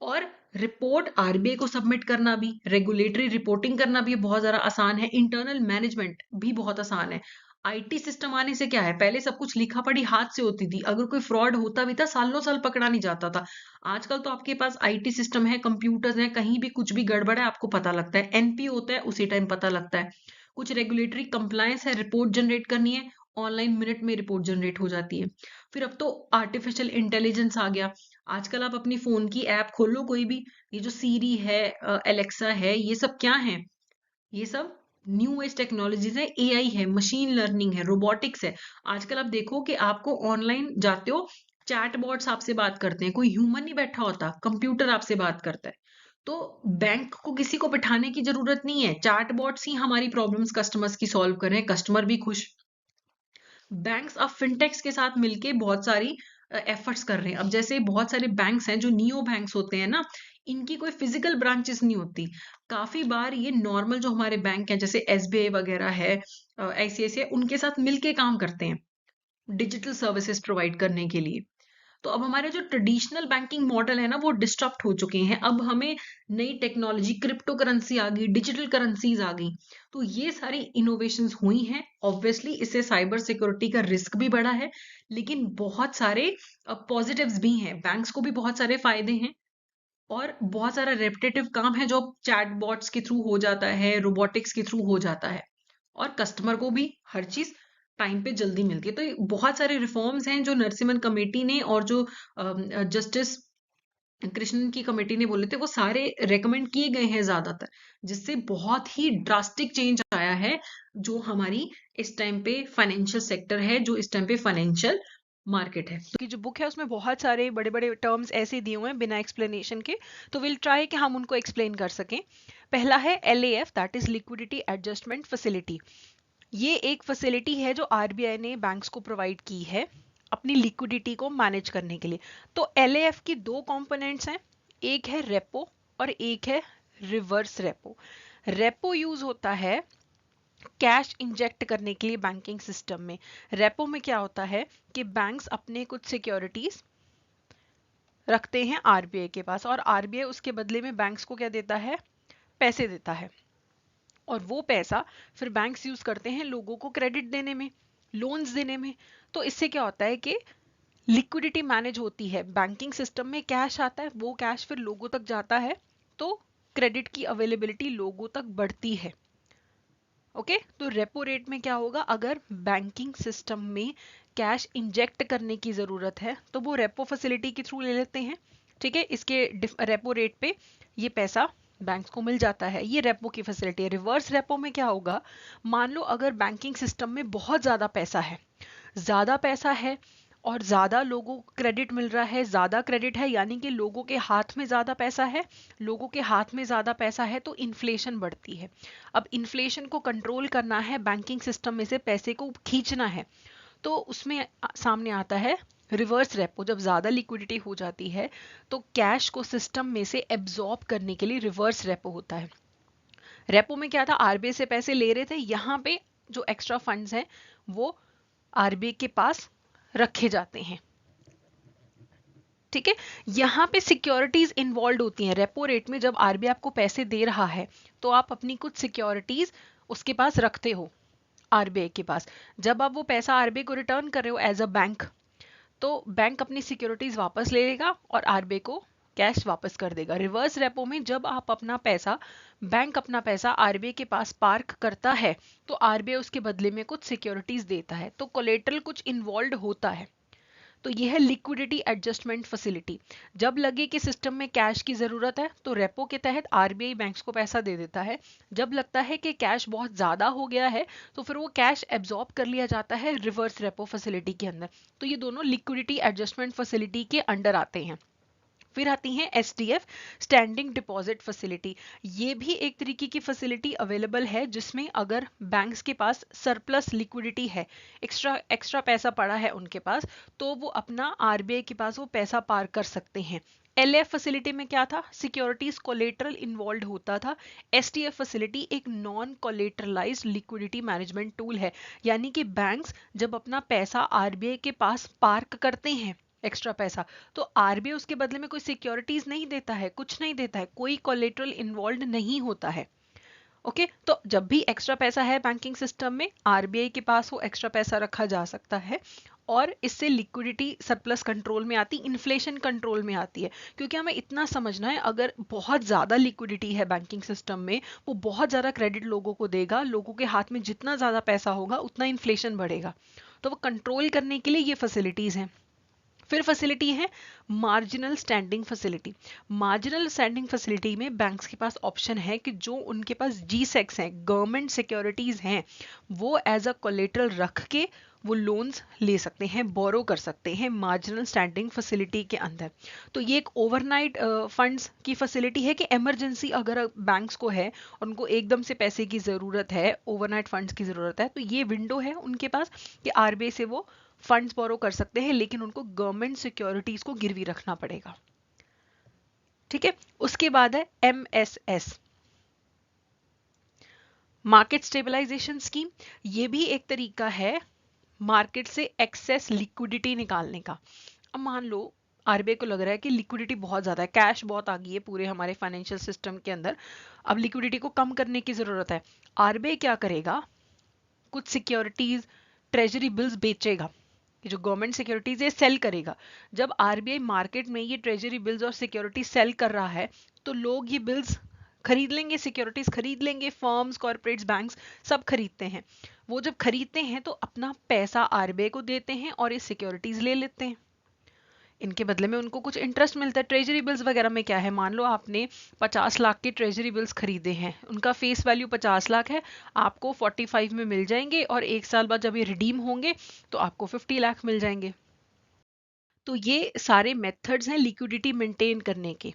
और रिपोर्ट आरबीआई को सबमिट करना भी, रेगुलेटरी रिपोर्टिंग करना भी बहुत ज्यादा आसान है, इंटरनल मैनेजमेंट भी बहुत आसान है। आईटी सिस्टम आने से क्या है, पहले सब कुछ लिखा पढ़ी हाथ से होती थी, अगर कोई फ्रॉड होता भी था सालों साल पकड़ा नहीं जाता था। आजकल तो आपके पास आईटी सिस्टम है, कंप्यूटर्स हैं, कहीं भी कुछ भी गड़बड़ है आपको पता लगता है, एनपी होता है उसी टाइम पता लगता है। कुछ रेगुलेटरी कंप्लायंस है, रिपोर्ट जनरेट करनी है, ऑनलाइन मिनट में रिपोर्ट जनरेट हो जाती है। फिर अब तो आर्टिफिशियल इंटेलिजेंस आ गया। आजकल आप अपनी फोन की ऐप खोलो कोई भी, ये जो सीरी है, एलेक्सा है, ये सब क्या है, ये सब न्यू एज टेक्नोलॉजीज है, एआई है, मशीन लर्निंग है, रोबोटिक्स है। आजकल आप देखो कि आपको ऑनलाइन जाते हो, चैटबॉट्स आपसे बात करते हैं, कोई ह्यूमन नहीं बैठा होता, कंप्यूटर आपसे बात करता है। तो बैंक को किसी को बिठाने की जरूरत नहीं है, चैटबॉट्स ही हमारी प्रॉब्लम्स कस्टमर्स की सॉल्व कर रहे हैं, कस्टमर भी खुश। बैंक्स अब फिनटेक्स के साथ मिलके बहुत सारी एफर्ट्स कर रहे हैं। अब जैसे बहुत सारे बैंक्स हैं जो नियो बैंक्स होते हैं ना, इनकी कोई फिजिकल ब्रांचेस नहीं होती। काफी बार ये नॉर्मल जो हमारे बैंक हैं जैसे एसबीआई वगैरह है, आईसीआईसीआई, उनके साथ मिलके काम करते हैं डिजिटल सर्विसेज प्रोवाइड करने के लिए। तो अब हमारे जो ट्रेडिशनल बैंकिंग मॉडल है ना वो डिस्टर्ब हो चुके हैं। अब हमें नई टेक्नोलॉजी, क्रिप्टो करेंसी आ गई, डिजिटल करेंसीज आ गई, तो ये सारी इनोवेशंस हुई हैं। ऑब्वियसली इससे साइबर सिक्योरिटी का रिस्क भी बढ़ा है, लेकिन बहुत सारे पॉजिटिव्स भी हैं, बैंक्स को भी बहुत सारे फायदे हैं। और बहुत सारा रेपिटेटिव काम है जो चैटबॉट्स के थ्रू हो जाता है, रोबोटिक्स के थ्रू हो जाता है, और कस्टमर को भी हर चीज टाइम पे जल्दी मिलती है। तो ये बहुत सारे रिफॉर्म्स हैं जो नरसिम्हन कमेटी ने और जो जस्टिस कृष्णन की कमेटी ने बोले थे, वो सारे रेकमेंड किए गए हैं ज्यादातर, जिससे बहुत ही ड्रास्टिक चेंज आया है जो हमारी इस टाइम पे फाइनेंशियल सेक्टर है, जो इस टाइम पे फाइनेंशियल मार्केट है। की जो बुक है उसमें बहुत सारे बड़े बड़े टर्म्स ऐसे दिए हुए हैं बिना एक्सप्लेनेशन के, तो विल ट्राई कि हम उनको एक्सप्लेन कर सकें। पहला है LAF, that is liquidity adjustment facility. ये एक फैसिलिटी है जो आरबीआई ने बैंक्स को प्रोवाइड की है अपनी लिक्विडिटी को मैनेज करने के लिए। तो LAF की दो कंपोनेंट्स हैं, एक है रेपो और एक है रिवर्स रेपो। रेपो यूज होता है कैश इंजेक्ट करने के लिए बैंकिंग सिस्टम में। रेपो में क्या होता है कि बैंक्स अपने कुछ सिक्योरिटीज रखते हैं आरबीआई के पास, और आरबीआई उसके बदले में बैंक्स को क्या देता है, पैसे देता है, और वो पैसा फिर बैंक्स यूज करते हैं लोगों को क्रेडिट देने में, लोन्स देने में। तो इससे क्या होता है कि लिक्विडिटी मैनेज होती है, बैंकिंग सिस्टम में कैश आता है, वो कैश फिर लोगों तक जाता है, तो क्रेडिट की अवेलेबिलिटी लोगों तक बढ़ती है। ओके तो रेपो रेट में क्या होगा, अगर बैंकिंग सिस्टम में कैश इंजेक्ट करने की जरूरत है तो वो रेपो फैसिलिटी के थ्रू ले लेते हैं। ठीक है, इसके रेपो रेट पे ये पैसा बैंक्स को मिल जाता है, ये रेपो की फैसिलिटी है। रिवर्स रेपो में क्या होगा, मान लो अगर बैंकिंग सिस्टम में बहुत ज्यादा पैसा है, ज्यादा पैसा है और ज्यादा लोगों को क्रेडिट मिल रहा है, ज्यादा क्रेडिट है यानी कि लोगों के हाथ में ज्यादा पैसा है, लोगों के हाथ में ज्यादा पैसा है तो इन्फ्लेशन बढ़ती है। अब इन्फ्लेशन को कंट्रोल करना है, बैंकिंग सिस्टम में से पैसे को खींचना है, तो उसमें सामने आता है रिवर्स रेपो। जब ज्यादा लिक्विडिटी हो जाती है तो कैश को सिस्टम में से एब्जॉर्ब करने के लिए रिवर्स रेपो होता है। रेपो में क्या था, आरबीआई से पैसे ले रहे थे, यहाँ पे जो एक्स्ट्रा फंड्स हैं वो आरबीआई के पास रखे जाते हैं। ठीक है, यहाँ पे सिक्योरिटीज इन्वॉल्व होती हैं। रेपो रेट में जब आरबीआई आपको पैसे दे रहा है तो आप अपनी कुछ सिक्योरिटीज उसके पास रखते हो, आरबीआई के पास। जब आप वो पैसा आरबीआई को रिटर्न कर रहे हो एज अ बैंक, तो बैंक अपनी सिक्योरिटीज वापस ले लेगा और आरबीआई को कैश वापस कर देगा। रिवर्स रेपो में जब आप अपना पैसा, बैंक अपना पैसा आरबीआई के पास पार्क करता है तो आरबीआई उसके बदले में कुछ सिक्योरिटीज देता है, तो कोलेटरल कुछ इन्वॉल्व होता है। तो यह है लिक्विडिटी एडजस्टमेंट फैसिलिटी। जब लगे कि सिस्टम में कैश की जरूरत है तो रेपो के तहत आरबीआई बैंक्स को पैसा दे देता है। जब लगता है कि कैश बहुत ज्यादा हो गया है तो फिर वो कैश एब्जॉर्ब कर लिया जाता है रिवर्स रेपो फैसिलिटी के अंदर। तो ये दोनों लिक्विडिटी एडजस्टमेंट फैसिलिटी के अंडर आते हैं। फिर आती हैं एसडीएफ, स्टैंडिंग डिपॉजिट फैसिलिटी। ये भी एक तरीके की फैसिलिटी अवेलेबल है जिसमें अगर बैंक्स के पास सरप्लस लिक्विडिटी है, एक्स्ट्रा पैसा पड़ा है उनके पास, तो वो अपना आरबीआई के पास वो पैसा पार कर सकते हैं। एलएफ फैसिलिटी में क्या था, सिक्योरिटीज कोलेटरल इन्वॉल्व होता था। एसटीएफ फैसिलिटी एक नॉन कोलेटरलाइज्ड लिक्विडिटी मैनेजमेंट टूल है, यानी कि बैंक्स जब अपना पैसा आरबीआई के पास पार्क करते हैं एक्स्ट्रा पैसा, तो आरबीआई उसके बदले में कोई सिक्योरिटीज नहीं देता है, कुछ नहीं देता है, कोई कोलेटरल इन्वॉल्व नहीं होता है। ओके तो जब भी एक्स्ट्रा पैसा है बैंकिंग सिस्टम में, आरबीआई के पास वो एक्स्ट्रा पैसा रखा जा सकता है, और इससे लिक्विडिटी सरप्लस कंट्रोल में आती, इन्फ्लेशन कंट्रोल में आती है। क्योंकि हमें इतना समझना है, अगर बहुत ज्यादा लिक्विडिटी है बैंकिंग सिस्टम में, वो बहुत ज्यादा क्रेडिट लोगों को देगा, लोगों के हाथ में जितना ज्यादा पैसा होगा उतना इन्फ्लेशन बढ़ेगा, तो वो कंट्रोल करने के लिए ये फैसिलिटीज हैं। फिर फैसिलिटी है marginal standing facility. Marginal standing facility में बैंक्स के पास ऑप्शन है कि जो उनके पास जीसेक्स हैं, गवर्नमेंट सिक्योरिटीज हैं, वो एज अ कोलेटरल रख के वो लोन्स ले सकते हैं, बोरो कर सकते हैं मार्जिनल स्टैंडिंग फैसिलिटी के अंदर। तो ये एक ओवरनाइट फंड्स की फैसिलिटी है कि इमरजेंसी अगर बैंक्स को है और उनको एकदम से पैसे की ज़रूरत है, ओवरनाइट फंड्स की ज़रूरत है, तो ये विंडो है उनके पास कि आरबीआई से वो फंड्स बोरो कर सकते हैं, लेकिन उनको गवर्नमेंट सिक्योरिटीज को गिरवी रखना पड़ेगा। ठीक है, उसके बाद है एमएसएस, मार्केट स्टेबलाइजेशन स्कीम। ये भी एक तरीका है मार्केट से एक्सेस लिक्विडिटी निकालने का। अब मान लो आरबीआई को लग रहा है कि लिक्विडिटी बहुत ज्यादा है, कैश बहुत आ गई है पूरे हमारे फाइनेंशियल सिस्टम के अंदर, अब लिक्विडिटी को कम करने की जरूरत है। आरबीआई क्या करेगा, कुछ सिक्योरिटीज, ट्रेजरी बिल्स बेचेगा, जो गवर्नमेंट सिक्योरिटीज है सेल करेगा। जब आरबीआई मार्केट में ये ट्रेजरी बिल्स और सिक्योरिटी सेल कर रहा है तो लोग ये बिल्स खरीद लेंगे, सिक्योरिटीज खरीद लेंगे, फर्म्स, कॉर्पोरेट्स, बैंक्स सब खरीदते हैं। वो जब खरीदते हैं तो अपना पैसा आरबीआई को देते हैं और ये सिक्योरिटीज ले लेते हैं। इनके बदले में उनको कुछ इंटरेस्ट मिलता है। ट्रेजरी बिल्स वगैरह में क्या है, मान लो आपने 50 लाख के ट्रेजरी बिल्स खरीदे हैं, उनका फेस वैल्यू 50 लाख है, आपको 45 में मिल जाएंगे और एक साल बाद जब ये रिडीम होंगे तो आपको 50 लाख मिल जाएंगे। तो ये सारे मेथड्स हैं लिक्विडिटी मेंटेन करने के।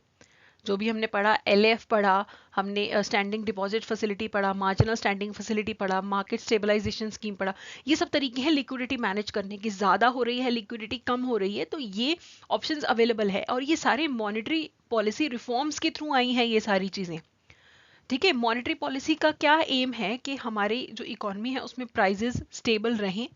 जो भी हमने पढ़ा, एलएफ पढ़ा, हमने स्टैंडिंग डिपॉजिट फैसिलिटी पढ़ा, मार्जिनल स्टैंडिंग फैसिलिटी पढ़ा, मार्केट स्टेबलाइजेशन स्कीम पढ़ा, ये सब तरीके हैं लिक्विडिटी मैनेज करने की। ज्यादा हो रही है लिक्विडिटी, कम हो रही है, तो ये ऑप्शंस अवेलेबल है। और ये सारे मॉनेटरी पॉलिसी रिफॉर्म्स के थ्रू आई हैं ये सारी चीजें। ठीक है, मॉनेटरी पॉलिसी का क्या एम है कि हमारी जो इकोनॉमी है उसमें प्राइजेस स्टेबल रहें,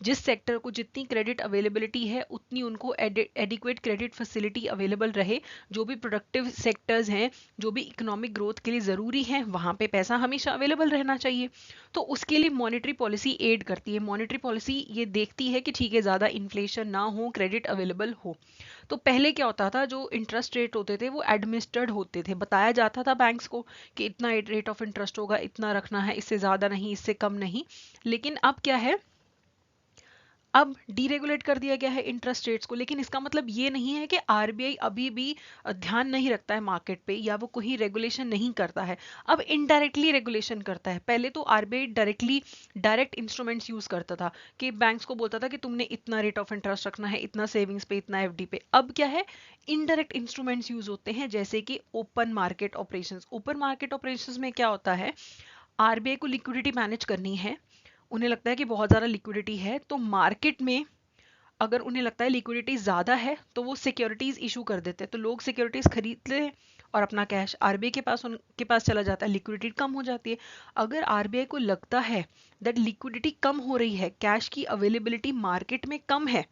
जिस सेक्टर को जितनी क्रेडिट अवेलेबिलिटी है उतनी उनको एडिक्वेट क्रेडिट फैसिलिटी अवेलेबल रहे। जो भी प्रोडक्टिव सेक्टर्स हैं, जो भी इकोनॉमिक ग्रोथ के लिए ज़रूरी हैं, वहाँ पे पैसा हमेशा अवेलेबल रहना चाहिए। तो उसके लिए मॉनेटरी पॉलिसी एड करती है। मॉनेटरी पॉलिसी ये देखती है कि ठीक है, ज़्यादा इन्फ्लेशन ना हो, क्रेडिट अवेलेबल हो। तो पहले क्या होता था, जो इंटरेस्ट रेट होते थे वो एडमिनिस्टर्ड होते थे, बताया जाता था बैंक्स को कि इतना रेट ऑफ इंटरेस्ट होगा, इतना रखना है, इससे ज़्यादा नहीं, इससे कम नहीं। लेकिन अब क्या है, अब डीरेगुलेट कर दिया गया है इंटरेस्ट रेट्स को। लेकिन इसका मतलब ये नहीं है कि आरबीआई अभी भी ध्यान नहीं रखता है मार्केट पे या वो कोई रेगुलेशन नहीं करता है। अब इनडायरेक्टली रेगुलेशन करता है। पहले तो आरबीआई डायरेक्ट इंस्ट्रूमेंट्स यूज करता था कि बैंक्स को बोलता था कि तुमने इतना रेट ऑफ इंटरेस्ट रखना है, इतना सेविंग्स पे, इतना एफडी पे। अब क्या है, इनडायरेक्ट इंस्ट्रूमेंट्स यूज होते हैं, जैसे कि open market operations. Open market operations में क्या होता है, आरबीआई को लिक्विडिटी मैनेज करनी है, उन्हें लगता है कि बहुत ज़्यादा लिक्विडिटी है, तो मार्केट में अगर उन्हें लगता है लिक्विडिटी ज़्यादा है तो वो सिक्योरिटीज इशू कर देते हैं। तो लोग सिक्योरिटीज खरीद ले और अपना कैश आरबीआई के पास उनके पास चला जाता है, लिक्विडिटी कम हो जाती है। अगर आरबीआई को लगता है दैट लिक्विडिटी कम हो रही है, कैश की अवेलेबिलिटी मार्केट में कम है,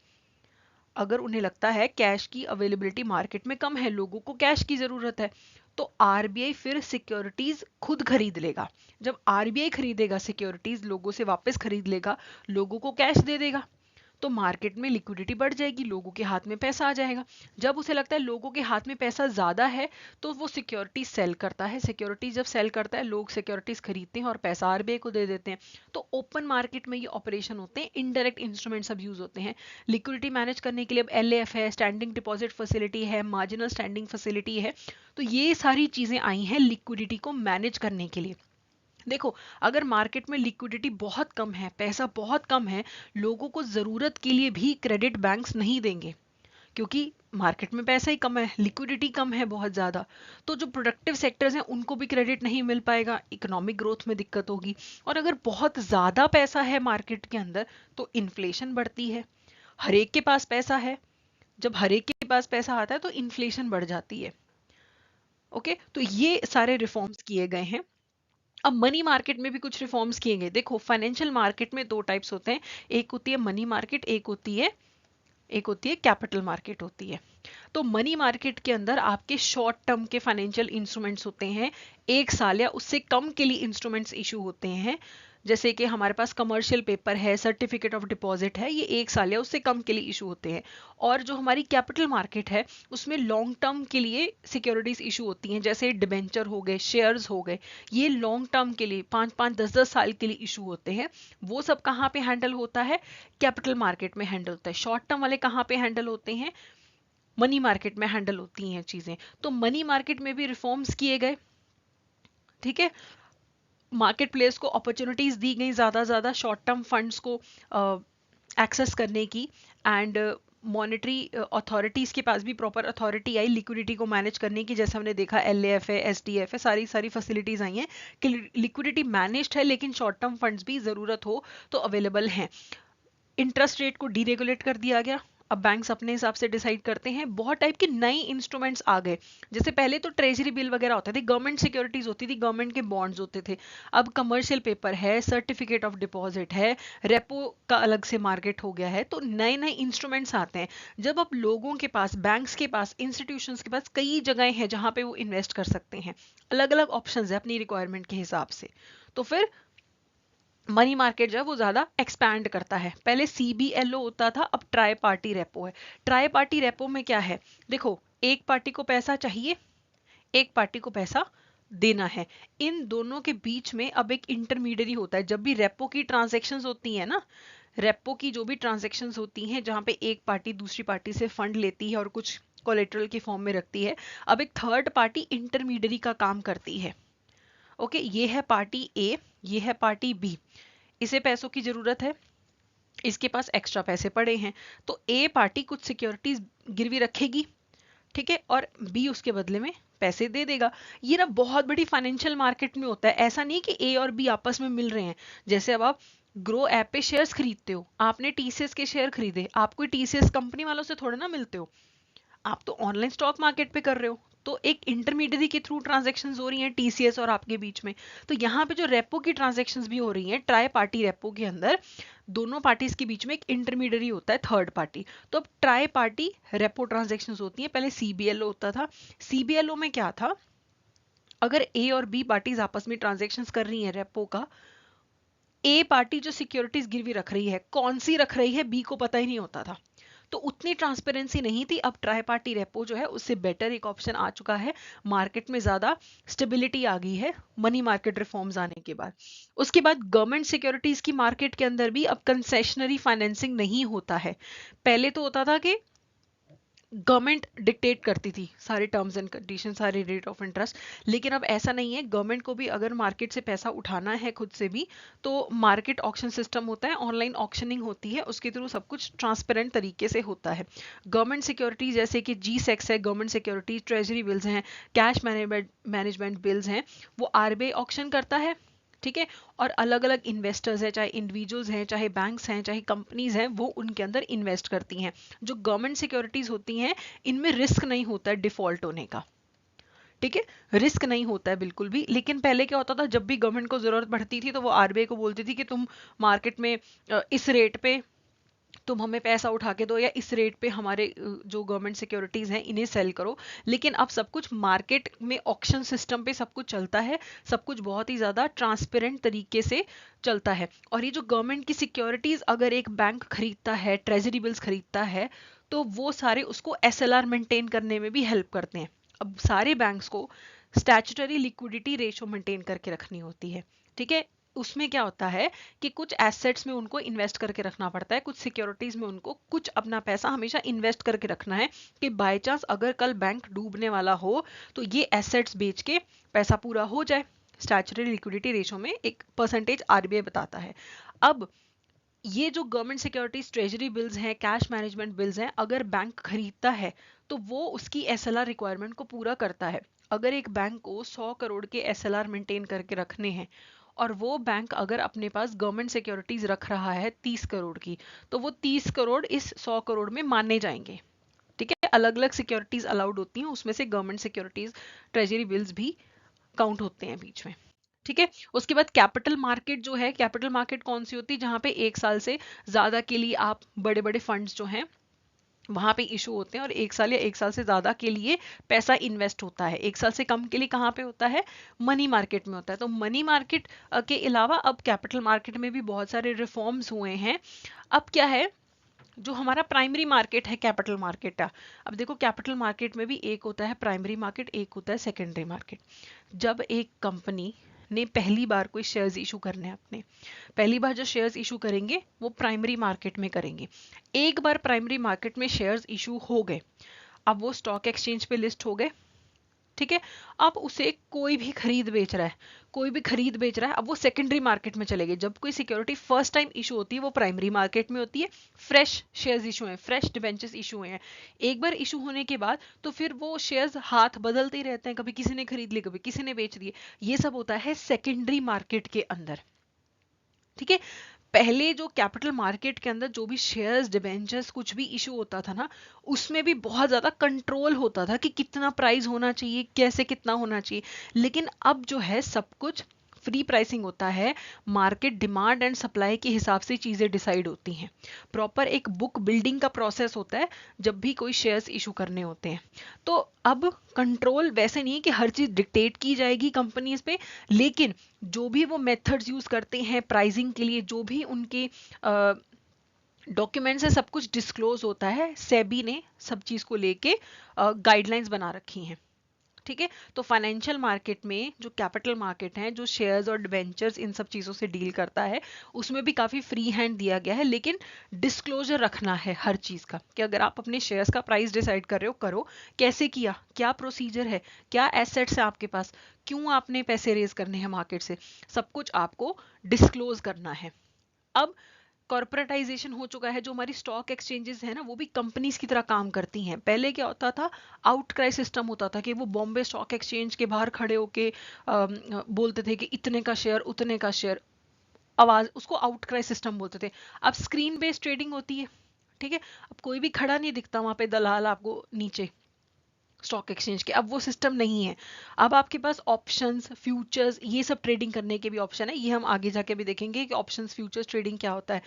अगर उन्हें लगता है कैश की अवेलेबिलिटी मार्केट में कम है, लोगों को कैश की जरूरत है, तो आरबीआई फिर सिक्योरिटीज खुद खरीद लेगा। जब आरबीआई खरीदेगा सिक्योरिटीज, लोगों से वापस खरीद लेगा, लोगों को कैश दे देगा, तो मार्केट में लिक्विडिटी बढ़ जाएगी, लोगों के हाथ में पैसा आ जाएगा। जब उसे लगता है लोगों के हाथ में पैसा ज्यादा है तो वो सिक्योरिटी सेल करता है। सिक्योरिटी जब सेल करता है, लोग सिक्योरिटीज खरीदते हैं और पैसा आरबीआई को दे देते हैं। तो ओपन मार्केट में ये ऑपरेशन होते हैं, इनडायरेक्ट इंस्ट्रूमेंट्स अब यूज होते हैं लिक्विडिटी मैनेज करने के लिए। अब एलएफ है, स्टैंडिंग डिपॉजिट फैसिलिटी है, मार्जिनल स्टैंडिंग फैसिलिटी है। तो ये सारी चीजें आई हैं लिक्विडिटी को मैनेज करने के लिए। देखो, अगर मार्केट में लिक्विडिटी बहुत कम है, पैसा बहुत कम है, लोगों को जरूरत के लिए भी क्रेडिट बैंक्स नहीं देंगे, क्योंकि मार्केट में पैसा ही कम है, लिक्विडिटी कम है बहुत ज्यादा। तो जो प्रोडक्टिव सेक्टर्स हैं उनको भी क्रेडिट नहीं मिल पाएगा, इकोनॉमिक ग्रोथ में दिक्कत होगी। और अगर बहुत ज्यादा पैसा है मार्केट के अंदर तो इन्फ्लेशन बढ़ती है। हर एक के पास पैसा है, जब हर एक के पास पैसा आता है तो इन्फ्लेशन बढ़ जाती है। ओके, तो ये सारे रिफॉर्म्स किए गए हैं। अब मनी मार्केट में भी कुछ रिफॉर्म्स किए गए। देखो, फाइनेंशियल मार्केट में दो टाइप्स होते हैं, एक होती है मनी मार्केट, एक होती है कैपिटल मार्केट होती है। तो मनी मार्केट के अंदर आपके शॉर्ट टर्म के फाइनेंशियल इंस्ट्रूमेंट्स होते हैं, एक साल या उससे कम के लिए इंस्ट्रूमेंट्स इशू होते हैं, जैसे कि हमारे पास कमर्शियल पेपर है, सर्टिफिकेट ऑफ डिपॉजिट है, ये 1 साल या उससे कम के लिए इशू होते हैं। और जो हमारी कैपिटल मार्केट है उसमें लॉन्ग टर्म के लिए सिक्योरिटीज इशू होती हैं, जैसे डिबेंचर हो गए, शेयर्स हो गए, ये लॉन्ग टर्म के लिए 5-5, 10-10 साल के लिए इशू होते हैं। वो सब कहाँ पे हैंडल होता है? कैपिटल मार्केट में हैंडल होता है। शॉर्ट टर्म वाले कहाँ पे हैंडल होते हैं? मनी मार्केट में हैंडल होती हैं चीजें। तो मनी मार्केट में भी रिफॉर्म्स किए गए, ठीक है। मार्केट प्लेस को अपॉर्चुनिटीज दी गई ज्यादा शॉर्ट टर्म फंड्स को एक्सेस करने की, एंड मॉनेटरी अथॉरिटीज के पास भी प्रॉपर अथॉरिटी आई लिक्विडिटी को मैनेज करने की। जैसे हमने देखा LAF है, SDF है, सारी सारी फैसिलिटीज आई हैं कि लिक्विडिटी मैनेज्ड है, लेकिन शॉर्ट टर्म फंड्स भी जरूरत हो तो अवेलेबल हैं। इंटरेस्ट रेट को डीरेगुलेट कर दिया गया, अब बैंक्स अपने हिसाब से डिसाइड करते हैं। बहुत टाइप के नए इंस्ट्रूमेंट्स आ गए, जैसे पहले तो ट्रेजरी बिल वगैरह होते थे, गवर्नमेंट सिक्योरिटीज होती थी, गवर्नमेंट के बॉन्ड्स होते थे। अब कमर्शियल पेपर है, सर्टिफिकेट ऑफ डिपॉजिट है, रेपो का अलग से मार्केट हो गया है। तो नए नए इंस्ट्रूमेंट्स आते हैं। जब अब लोगों के पास, बैंक्स के पास, इंस्टीट्यूशंस के पास कई जगह हैं जहां पे वो इन्वेस्ट कर सकते हैं, अलग अलग ऑप्शंस है अपनी रिक्वायरमेंट के हिसाब से, तो फिर मनी मार्केट जो है वो ज्यादा एक्सपैंड करता है। पहले CBLO होता था, अब ट्राई पार्टी रेपो है। ट्राई पार्टी रेपो में क्या है? देखो, एक पार्टी को पैसा चाहिए, एक पार्टी को पैसा देना है। इन दोनों के बीच में अब एक इंटरमीडियरी होता है। जब भी रेपो की ट्रांजैक्शंस होती है ना, रेपो की जो भी ट्रांजैक्शंस होती हैं जहां पे एक पार्टी दूसरी पार्टी से फंड लेती है और कुछ कोलेटरल की फॉर्म में रखती है, अब एक थर्ड पार्टी इंटरमीडियरी का काम करती है। ओके, ये है पार्टी ए, ये है पार्टी बी। इसे पैसों की जरूरत है, इसके पास एक्स्ट्रा पैसे पड़े हैं, तो ए पार्टी कुछ सिक्योरिटीज गिरवी रखेगी, ठीक है, और बी उसके बदले में पैसे दे देगा। ये ना बहुत बड़ी फाइनेंशियल मार्केट में होता है। ऐसा नहीं कि ए और बी आपस में मिल रहे हैं। जैसे अब आप ग्रो ऐप पे शेयर्स खरीदते हो, आपने TCS के शेयर खरीदे, आप कोई TCS कंपनी वालों से थोड़े ना मिलते हो, आप तो ऑनलाइन स्टॉक मार्केट पे कर रहे हो। तो एक इंटरमीडियरी के थ्रू ट्रांजैक्शन हो रही हैं TCS और आपके बीच में। तो यहाँ पे जो रेपो की ट्रांजैक्शन भी हो रही हैं, ट्राई पार्टी रेपो के अंदर दोनों पार्टीज के बीच में एक इंटरमीडियरी होता है, थर्ड पार्टी। तो अब ट्राई पार्टी रेपो ट्रांजैक्शन होती है। पहले CBLO होता था। CBLO में क्या था? अगर ए और बी पार्टीज आपस में ट्रांजेक्शन कर रही है रेपो का, ए पार्टी जो सिक्योरिटीज गिरवी रख रही है, कौन सी रख रही है, बी को पता ही नहीं होता था। तो उतनी ट्रांसपेरेंसी नहीं थी। अब ट्राई पार्टी रेपो जो है उससे बेटर एक ऑप्शन आ चुका है। मार्केट में ज्यादा स्टेबिलिटी आ गई है मनी मार्केट रिफॉर्म्स आने के बाद। उसके बाद गवर्नमेंट सिक्योरिटीज की मार्केट के अंदर भी अब कंसेशनरी फाइनेंसिंग नहीं होता है। पहले तो होता था कि गवर्नमेंट डिक्टेट करती थी सारे टर्म्स एंड कंडीशन, सारे रेट ऑफ इंटरेस्ट, लेकिन अब ऐसा नहीं है। गवर्नमेंट को भी अगर मार्केट से पैसा उठाना है खुद से भी, तो मार्केट ऑक्शन सिस्टम होता है, ऑनलाइन ऑक्शनिंग होती है, उसके थ्रू सब कुछ ट्रांसपेरेंट तरीके से होता है। गवर्नमेंट सिक्योरिटीज जैसे कि GSEC है, गवर्नमेंट सिक्योरिटीज, ट्रेजरी बिल्स हैं, कैश मैनेजमेंट बिल्स हैं, वो RBI ऑक्शन करता है, ठीक है। और अलग अलग इन्वेस्टर्स हैं, चाहे इंडिविजुअल्स हैं, चाहे बैंक्स हैं, चाहे कंपनीज हैं, वो उनके अंदर इन्वेस्ट करती हैं। जो गवर्नमेंट सिक्योरिटीज होती हैं, इनमें रिस्क नहीं होता है डिफॉल्ट होने का, ठीक है, रिस्क नहीं होता है बिल्कुल भी। लेकिन पहले क्या होता था, जब भी गवर्नमेंट को जरूरत पड़ती थी तो वो RBI को बोलती थी कि तुम मार्केट में इस रेट पे तुम हमें पैसा उठा के दो, या इस रेट पे हमारे जो गवर्नमेंट सिक्योरिटीज हैं इन्हें सेल करो। लेकिन अब सब कुछ मार्केट में ऑक्शन सिस्टम पे सब कुछ चलता है, सब कुछ बहुत ही ज्यादा ट्रांसपेरेंट तरीके से चलता है। और ये जो गवर्नमेंट की सिक्योरिटीज अगर एक बैंक खरीदता है, ट्रेजरी बिल्स खरीदता है, तो वो सारे उसको SLR मेंटेन करने में भी हेल्प करते हैं। अब सारे बैंक्स को स्टैट्यूटरी लिक्विडिटी रेशो मेंटेन करके रखनी होती है, ठीक है। उसमें क्या होता है कि कुछ एसेट्स में उनको इन्वेस्ट करके रखना पड़ता है, कुछ सिक्योरिटीज में उनको कुछ अपना पैसा हमेशा इन्वेस्ट करके रखना है, कि बाय चांस अगर कल बैंक डूबने वाला हो तो ये एसेट्स बेच के पैसा पूरा हो जाए। स्टैट्यूटरी लिक्विडिटी रेशो में एक परसेंटेज RBI बताता है। अब ये जो गवर्नमेंट सिक्योरिटीज, ट्रेजरी बिल्स हैं, कैश मैनेजमेंट बिल्स हैं, अगर बैंक खरीदता है तो वो उसकी SLR रिक्वायरमेंट को पूरा करता है। अगर एक बैंक को 100 करोड़ के SLR मेंटेन करके रखने हैं, और वो बैंक अगर अपने पास गवर्नमेंट सिक्योरिटीज रख रहा है 30 करोड़ की, तो वो 30 करोड़ इस 100 करोड़ में माने जाएंगे, ठीक है। अलग अलग सिक्योरिटीज अलाउड होती हैं, उसमें से गवर्नमेंट सिक्योरिटीज, ट्रेजरी बिल्स भी काउंट होते हैं बीच में, ठीक है। उसके बाद कैपिटल मार्केट जो है, कैपिटल मार्केट कौन सी होती है? जहां पे 1 साल से ज्यादा के लिए आप बड़े बड़े फंड्स जो हैं वहां पे इशू होते हैं, और 1 साल या 1 साल से ज्यादा के लिए पैसा इन्वेस्ट होता है। 1 साल से कम के लिए कहाँ पे होता है? मनी मार्केट में होता है। तो मनी मार्केट के अलावा अब कैपिटल मार्केट में भी बहुत सारे रिफॉर्म्स हुए हैं। अब क्या है, जो हमारा प्राइमरी मार्केट है, कैपिटल मार्केट है, अब देखो कैपिटल मार्केट में भी एक होता है प्राइमरी मार्केट, एक होता है सेकेंडरी मार्केट। जब एक कंपनी ने पहली बार कोई शेयर्स इशू करने हैं अपने, पहली बार जो शेयर्स इशू करेंगे वो प्राइमरी मार्केट में करेंगे। एक बार प्राइमरी मार्केट में शेयर्स इशू हो गए, अब वो स्टॉक एक्सचेंज पे लिस्ट हो गए, ठीक है। अब उसे कोई भी खरीद बेच रहा है, कोई भी खरीद बेच रहा है, अब वो सेकेंडरी मार्केट में चले गए। जब कोई सिक्योरिटी फर्स्ट टाइम इशू होती है वो प्राइमरी मार्केट में होती है, फ्रेश शेयर्स इशू हैं, फ्रेश डिबेंचर्स इशू हैं। एक बार इशू होने के बाद तो फिर वो शेयर्स हाथ बदलते ही रहते हैं, कभी किसी ने खरीद लिए, कभी किसी ने बेच दिए। ये सब होता है सेकेंडरी मार्केट के अंदर, ठीक है। पहले जो कैपिटल मार्केट के अंदर जो भी शेयर्स डिबेंचर्स कुछ भी इशू होता था ना, उसमें भी बहुत ज्यादा कंट्रोल होता था कि कितना प्राइस होना चाहिए, कैसे कितना होना चाहिए। लेकिन अब जो है सब कुछ फ्री प्राइसिंग होता है, मार्केट डिमांड एंड सप्लाई के हिसाब से चीजें डिसाइड होती हैं। प्रॉपर एक बुक बिल्डिंग का प्रोसेस होता है जब भी कोई शेयर्स इशू करने होते हैं। तो अब कंट्रोल वैसे नहीं है कि हर चीज डिक्टेट की जाएगी कंपनीज पे, लेकिन जो भी वो मेथड्स यूज करते हैं प्राइसिंग के लिए, जो भी उनके डॉक्यूमेंट्स है, सब कुछ डिस्क्लोज होता है। सेबी ने सब चीज को लेके गाइडलाइंस बना रखी हैं, ठीक है। तो फाइनेंशियल मार्केट में जो कैपिटल मार्केट है, जो शेयर्स और डिबेंचर्स इन सब चीजों से डील करता है, उसमें भी काफी फ्री हैंड दिया गया है। लेकिन डिस्क्लोजर रखना है हर चीज का, कि अगर आप अपने शेयर्स का प्राइस डिसाइड कर रहे हो, करो, कैसे किया, क्या प्रोसीजर है, क्या एसेट्स है आपके पास, क्यों आपने पैसे रेज करने हैं मार्केट से, सब कुछ आपको डिस्क्लोज करना है। अब कॉर्पोरेटाइजेशन हो चुका है, जो हमारी स्टॉक एक्सचेंजेस है ना, वो भी कंपनीज की तरह काम करती हैं। पहले क्या होता था, आउटक्राई सिस्टम होता था कि वो बॉम्बे स्टॉक एक्सचेंज के बाहर खड़े होके बोलते थे कि इतने का शेयर, उतने का शेयर, आवाज, उसको आउटक्राई सिस्टम बोलते थे। अब स्क्रीन बेस्ड ट्रेडिंग होती है, ठीक है। अब कोई भी खड़ा नहीं दिखता वहां पे दलाल आपको नीचे स्टॉक एक्सचेंज के, अब वो सिस्टम नहीं है। अब आपके पास ऑप्शंस, फ्यूचर्स, ये सब ट्रेडिंग करने के भी ऑप्शन है। ये हम आगे जाके भी देखेंगे कि ऑप्शंस, फ्यूचर्स ट्रेडिंग क्या होता है।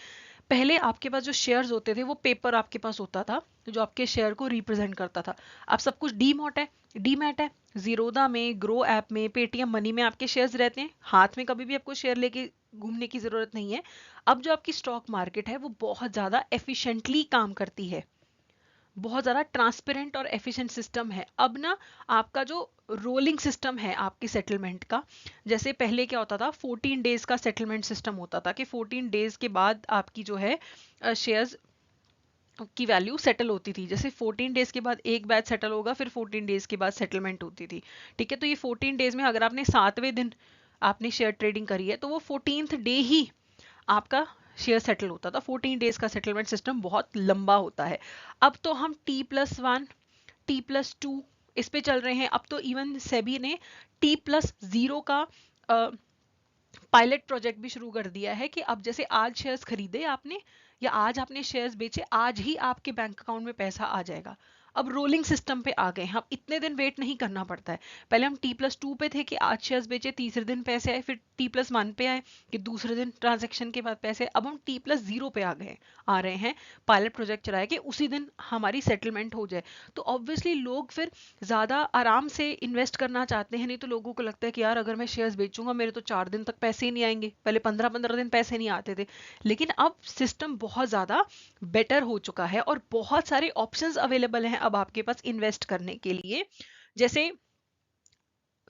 पहले आपके पास जो शेयर्स होते थे वो पेपर आपके पास होता था जो आपके शेयर को रिप्रेजेंट करता था। अब सब कुछ डीमैट है। जीरोदा में, ग्रो ऐप में, पेटीएम मनी में आपके शेयर्स रहते हैं, हाथ में कभी भी आपको शेयर लेके घूमने की जरूरत नहीं है। अब जो आपकी स्टॉक मार्केट है वो बहुत ज्यादा एफिशिएंटली काम करती है, बहुत ज़्यादा ट्रांसपेरेंट और एफिशिएंट सिस्टम है। अब ना आपका जो रोलिंग सिस्टम है आपकी सेटलमेंट का, जैसे पहले क्या होता था, 14 डेज का सेटलमेंट सिस्टम होता था कि 14 डेज के बाद आपकी जो है शेयर्स की वैल्यू सेटल होती थी। जैसे 14 डेज के बाद एक बैच सेटल होगा, फिर 14 डेज के बाद सेटलमेंट होती थी, ठीक है। तो ये 14 डेज में अगर आपने 7वें दिन आपने शेयर ट्रेडिंग करी है तो वो 14th डे ही आपका शेयर सेटल होता था। 14 डेज का सेटलमेंट सिस्टम बहुत लंबा होता है। अब तो हम T+1, T+2 इस पे चल रहे हैं। अब तो इवन सेबी ने T+0 का पायलट प्रोजेक्ट भी शुरू कर दिया है कि अब जैसे आज शेयर्स खरीदे आपने या आज आपने शेयर्स बेचे, आज ही आपके बैंक अकाउंट में पैसा आ जाएगा। अब रोलिंग सिस्टम पे आ गए हैं, अब इतने दिन वेट नहीं करना पड़ता है। पहले हम T+2 पे थे कि आज शेयर्स बेचे, तीसरे दिन पैसे आए, फिर T+1 पे आए कि दूसरे दिन ट्रांजेक्शन के बाद पैसे। अब हम T+0 पे आ रहे हैं, पायलट प्रोजेक्ट चलाए कि उसी दिन हमारी सेटलमेंट हो जाए। तो ऑब्वियसली लोग फिर ज्यादा आराम से इन्वेस्ट करना चाहते हैं। नहीं तो लोगों को लगता है कि यार अगर मैं शेयर्स बेचूंगा मेरे तो 4 दिन तक पैसे ही नहीं आएंगे, पहले 15-15 दिन पैसे नहीं आते थे। लेकिन अब सिस्टम बहुत ज्यादा बेटर हो चुका है और बहुत सारे ऑप्शंस अवेलेबल हैं अब आपके पास इन्वेस्ट करने के लिए। जैसे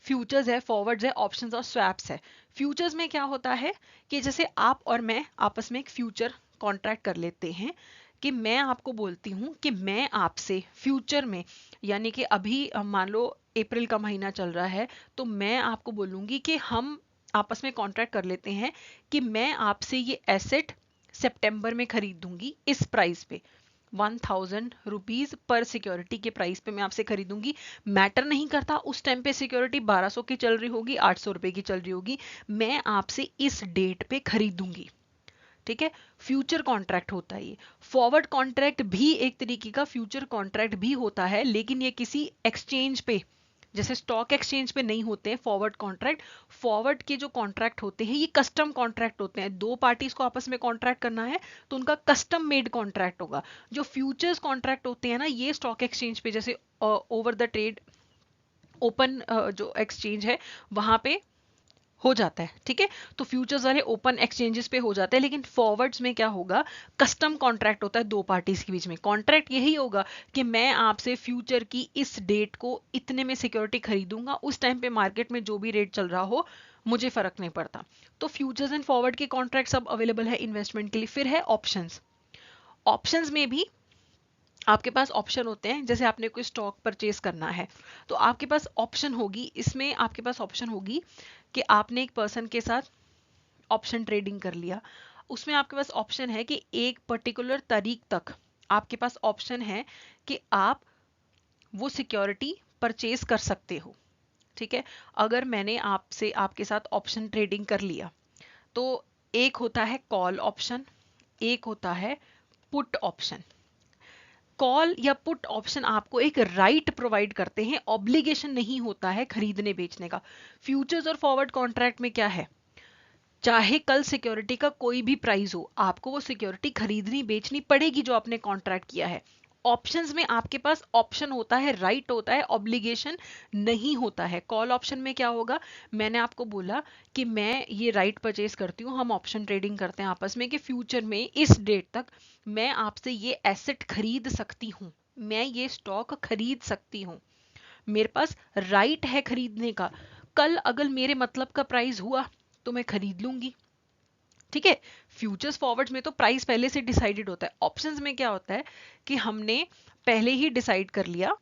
फ्यूचर्स है, फॉरवर्ड्स है, ऑप्शंस और स्वैप्स है। फ्यूचर्स में क्या होता है कि जैसे आप और मैं आपस में एक फ्यूचर कॉन्ट्रैक्ट कर लेते हैं कि मैं आपको बोलती हूँ कि मैं आपसे फ्यूचर में, यानी कि अभी मान लो अप्रैल का महीना चल रहा है, तो मैं आपको बोलूंगी कि हम आपस में कॉन्ट्रैक्ट कर लेते हैं कि मैं आपसे ये एसेट सितंबर में खरीद दूंगी इस प्राइस पे, 1000 रुपीज पर सिक्योरिटी के प्राइस पे मैं आपसे खरीदूंगी। मैटर नहीं करता उस टाइम पे सिक्योरिटी 1200 की चल रही होगी, 800 रुपए की चल रही होगी, मैं आपसे इस डेट पे खरीदूंगी, ठीक है। फ्यूचर कॉन्ट्रैक्ट होता है ये। फॉरवर्ड कॉन्ट्रैक्ट भी एक तरीके का फ्यूचर कॉन्ट्रैक्ट भी होता है, लेकिन ये किसी एक्सचेंज पे जैसे स्टॉक एक्सचेंज पे नहीं होते हैं फॉरवर्ड कॉन्ट्रैक्ट। फॉरवर्ड के जो कॉन्ट्रैक्ट होते हैं ये कस्टम कॉन्ट्रैक्ट होते हैं, दो पार्टीज को आपस में कॉन्ट्रैक्ट करना है तो उनका कस्टम मेड कॉन्ट्रैक्ट होगा। जो फ्यूचर्स कॉन्ट्रैक्ट होते हैं ना, ये स्टॉक एक्सचेंज पे जैसे ओवर द ट्रेड ओपन जो एक्सचेंज है वहां पे हो जाता है, ठीक है। तो फ्यूचर्स वाले ओपन एक्सचेंजेस पे हो जाता है, लेकिन फॉरवर्ड्स में क्या होगा, कस्टम कॉन्ट्रैक्ट होता है दो पार्टीज के बीच में। कॉन्ट्रैक्ट यही होगा कि मैं आपसे फ्यूचर की इस डेट को इतने में सिक्योरिटी खरीदूंगा, उस टाइम पे मार्केट में जो भी रेट चल रहा हो मुझे फर्क नहीं पड़ता। तो फ्यूचर्स एंड फॉरवर्ड के कॉन्ट्रैक्ट सब अवेलेबल है इन्वेस्टमेंट के लिए। फिर है ऑप्शंस। ऑप्शंस में भी आपके पास ऑप्शन होते हैं, जैसे आपने कोई स्टॉक परचेज करना है तो आपके पास ऑप्शन होगी, इसमें आपके पास ऑप्शन होगी कि आपने एक पर्सन के साथ ऑप्शन ट्रेडिंग कर लिया। उसमें आपके पास ऑप्शन है कि एक पर्टिकुलर तारीख तक आपके पास ऑप्शन है कि आप वो सिक्योरिटी परचेज कर सकते हो, ठीक है। अगर मैंने आपसे आपके साथ ऑप्शन ट्रेडिंग कर लिया तो एक होता है कॉल ऑप्शन, एक होता है पुट ऑप्शन। कॉल या पुट ऑप्शन आपको एक राइट प्रोवाइड करते हैं, ऑब्लिगेशन नहीं होता है खरीदने बेचने का। फ्यूचर्स और फॉरवर्ड कॉन्ट्रैक्ट में क्या है, चाहे कल सिक्योरिटी का कोई भी प्राइस हो, आपको वो सिक्योरिटी खरीदनी बेचनी पड़ेगी जो आपने कॉन्ट्रैक्ट किया है। ऑप्शंस में आपके पास ऑप्शन होता है, राइट होता है, ऑब्लिगेशन नहीं होता है। कॉल ऑप्शन में क्या होगा, मैंने आपको बोला कि मैं ये राइट परचेज करती हूँ, हम ऑप्शन ट्रेडिंग करते हैं आपस में कि फ्यूचर में इस डेट तक मैं आपसे ये एसेट खरीद सकती हूँ, मैं ये स्टॉक खरीद सकती हूँ, मेरे पास राइट है खरीदने का। कल अगर मेरे मतलब का प्राइस हुआ तो मैं खरीद लूंगी, ठीक है। फ्यूचर्स फॉरवर्ड्स में तो प्राइस पहले से डिसाइडेड होता है। ऑप्शंस में क्या होता है कि हमने पहले ही डिसाइड कर लिया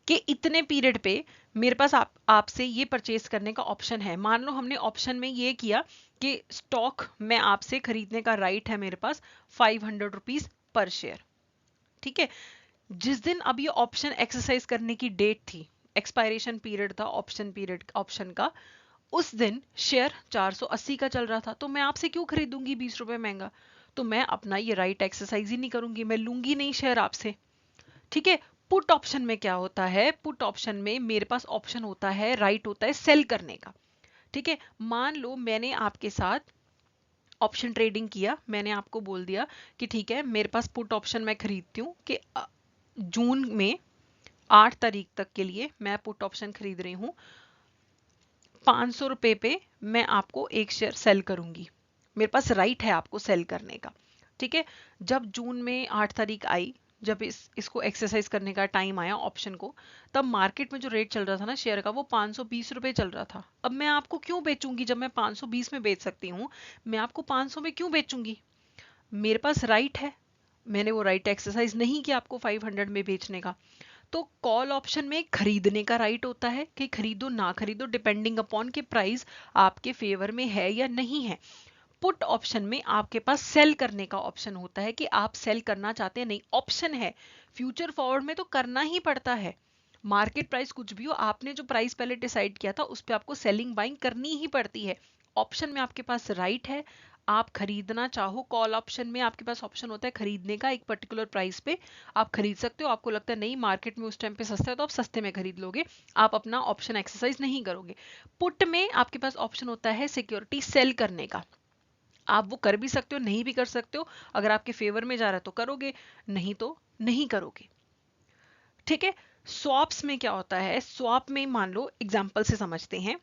कि इतने पीरियड पे मेरे पास आपसे ये परचेज करने का ऑप्शन है। मान लो हमने ऑप्शन में ये किया कि स्टॉक में आपसे खरीदने का राइट है मेरे पास 500 रुपीज पर शेयर, ठीक है। जिस दिन अब ये ऑप्शन एक्सरसाइज करने की डेट थी, एक्सपायरेशन पीरियड था ऑप्शन पीरियड ऑप्शन का, उस दिन शेयर 480 का चल रहा था, तो मैं आपसे क्यों खरीदूंगी 20 रुपए महंगा। तो मैं अपना ये राइट एक्सरसाइज ही नहीं करूंगी, मैं लूंगी नहीं शेयर आपसे, ठीक है। पुट ऑप्शन में क्या होता है, पुट ऑप्शन में मेरे पास ऑप्शन होता है, राइट होता है सेल करने का, ठीक है। मान लो मैंने आपके साथ ऑप्शन ट्रेडिंग किया, मैंने आपको बोल दिया कि ठीक है मेरे पास पुट ऑप्शन मैं खरीदती हूँ कि जून में 8 तारीख तक के लिए मैं पुट ऑप्शन खरीद रही हूँ, 500 रुपए पे मैं आपको एक शेयर सेल करूंगी, मेरे पास राइट है आपको सेल करने का, ठीक है। जब जून में 8 तारीख आई, जब इसको एक्सरसाइज करने का टाइम आया ऑप्शन को, तब मार्केट में जो रेट चल रहा था ना शेयर का वो 520 रुपए चल रहा था। अब मैं आपको क्यों बेचूंगी, जब मैं 520 में बेच सकती हूँ, मैं आपको 500 में क्यों बेचूंगी, मेरे पास राइट है, मैंने वो राइट एक्सरसाइज नहीं किया आपको 500 में बेचने का। तो कॉल ऑप्शन में खरीदने का राइट होता है कि खरीदो ना खरीदो, डिपेंडिंग अपॉन के प्राइस आपके फेवर में है या नहीं है। पुट ऑप्शन में आपके पास सेल करने का ऑप्शन होता है कि आप सेल करना चाहते हैं नहीं, ऑप्शन है। फ्यूचर फॉरवर्ड में तो करना ही पड़ता है, मार्केट प्राइस कुछ भी हो, आपने जो प्राइस पहले डिसाइड किया था उस पर आपको सेलिंग बाइंग करनी ही पड़ती है। ऑप्शन में आपके पास राइट है, आप खरीदना चाहो, कॉल ऑप्शन में आपके पास ऑप्शन होता है खरीदने का, एक पर्टिकुलर प्राइस पे आप खरीद सकते हो। आपको लगता है नहीं मार्केट में उस टाइम पे सस्ता है तो आप सस्ते में खरीद लोगे, आप अपना ऑप्शन एक्सरसाइज नहीं करोगे। पुट में आपके पास ऑप्शन होता है सिक्योरिटी सेल करने का, आप वो कर भी सकते हो नहीं भी कर सकते हो, अगर आपके फेवर में जा रहा है तो करोगे, नहीं तो नहीं करोगे, ठीक है। स्वैप्स में क्या होता है, स्वैप में मान लो एग्जांपल से समझते हैं,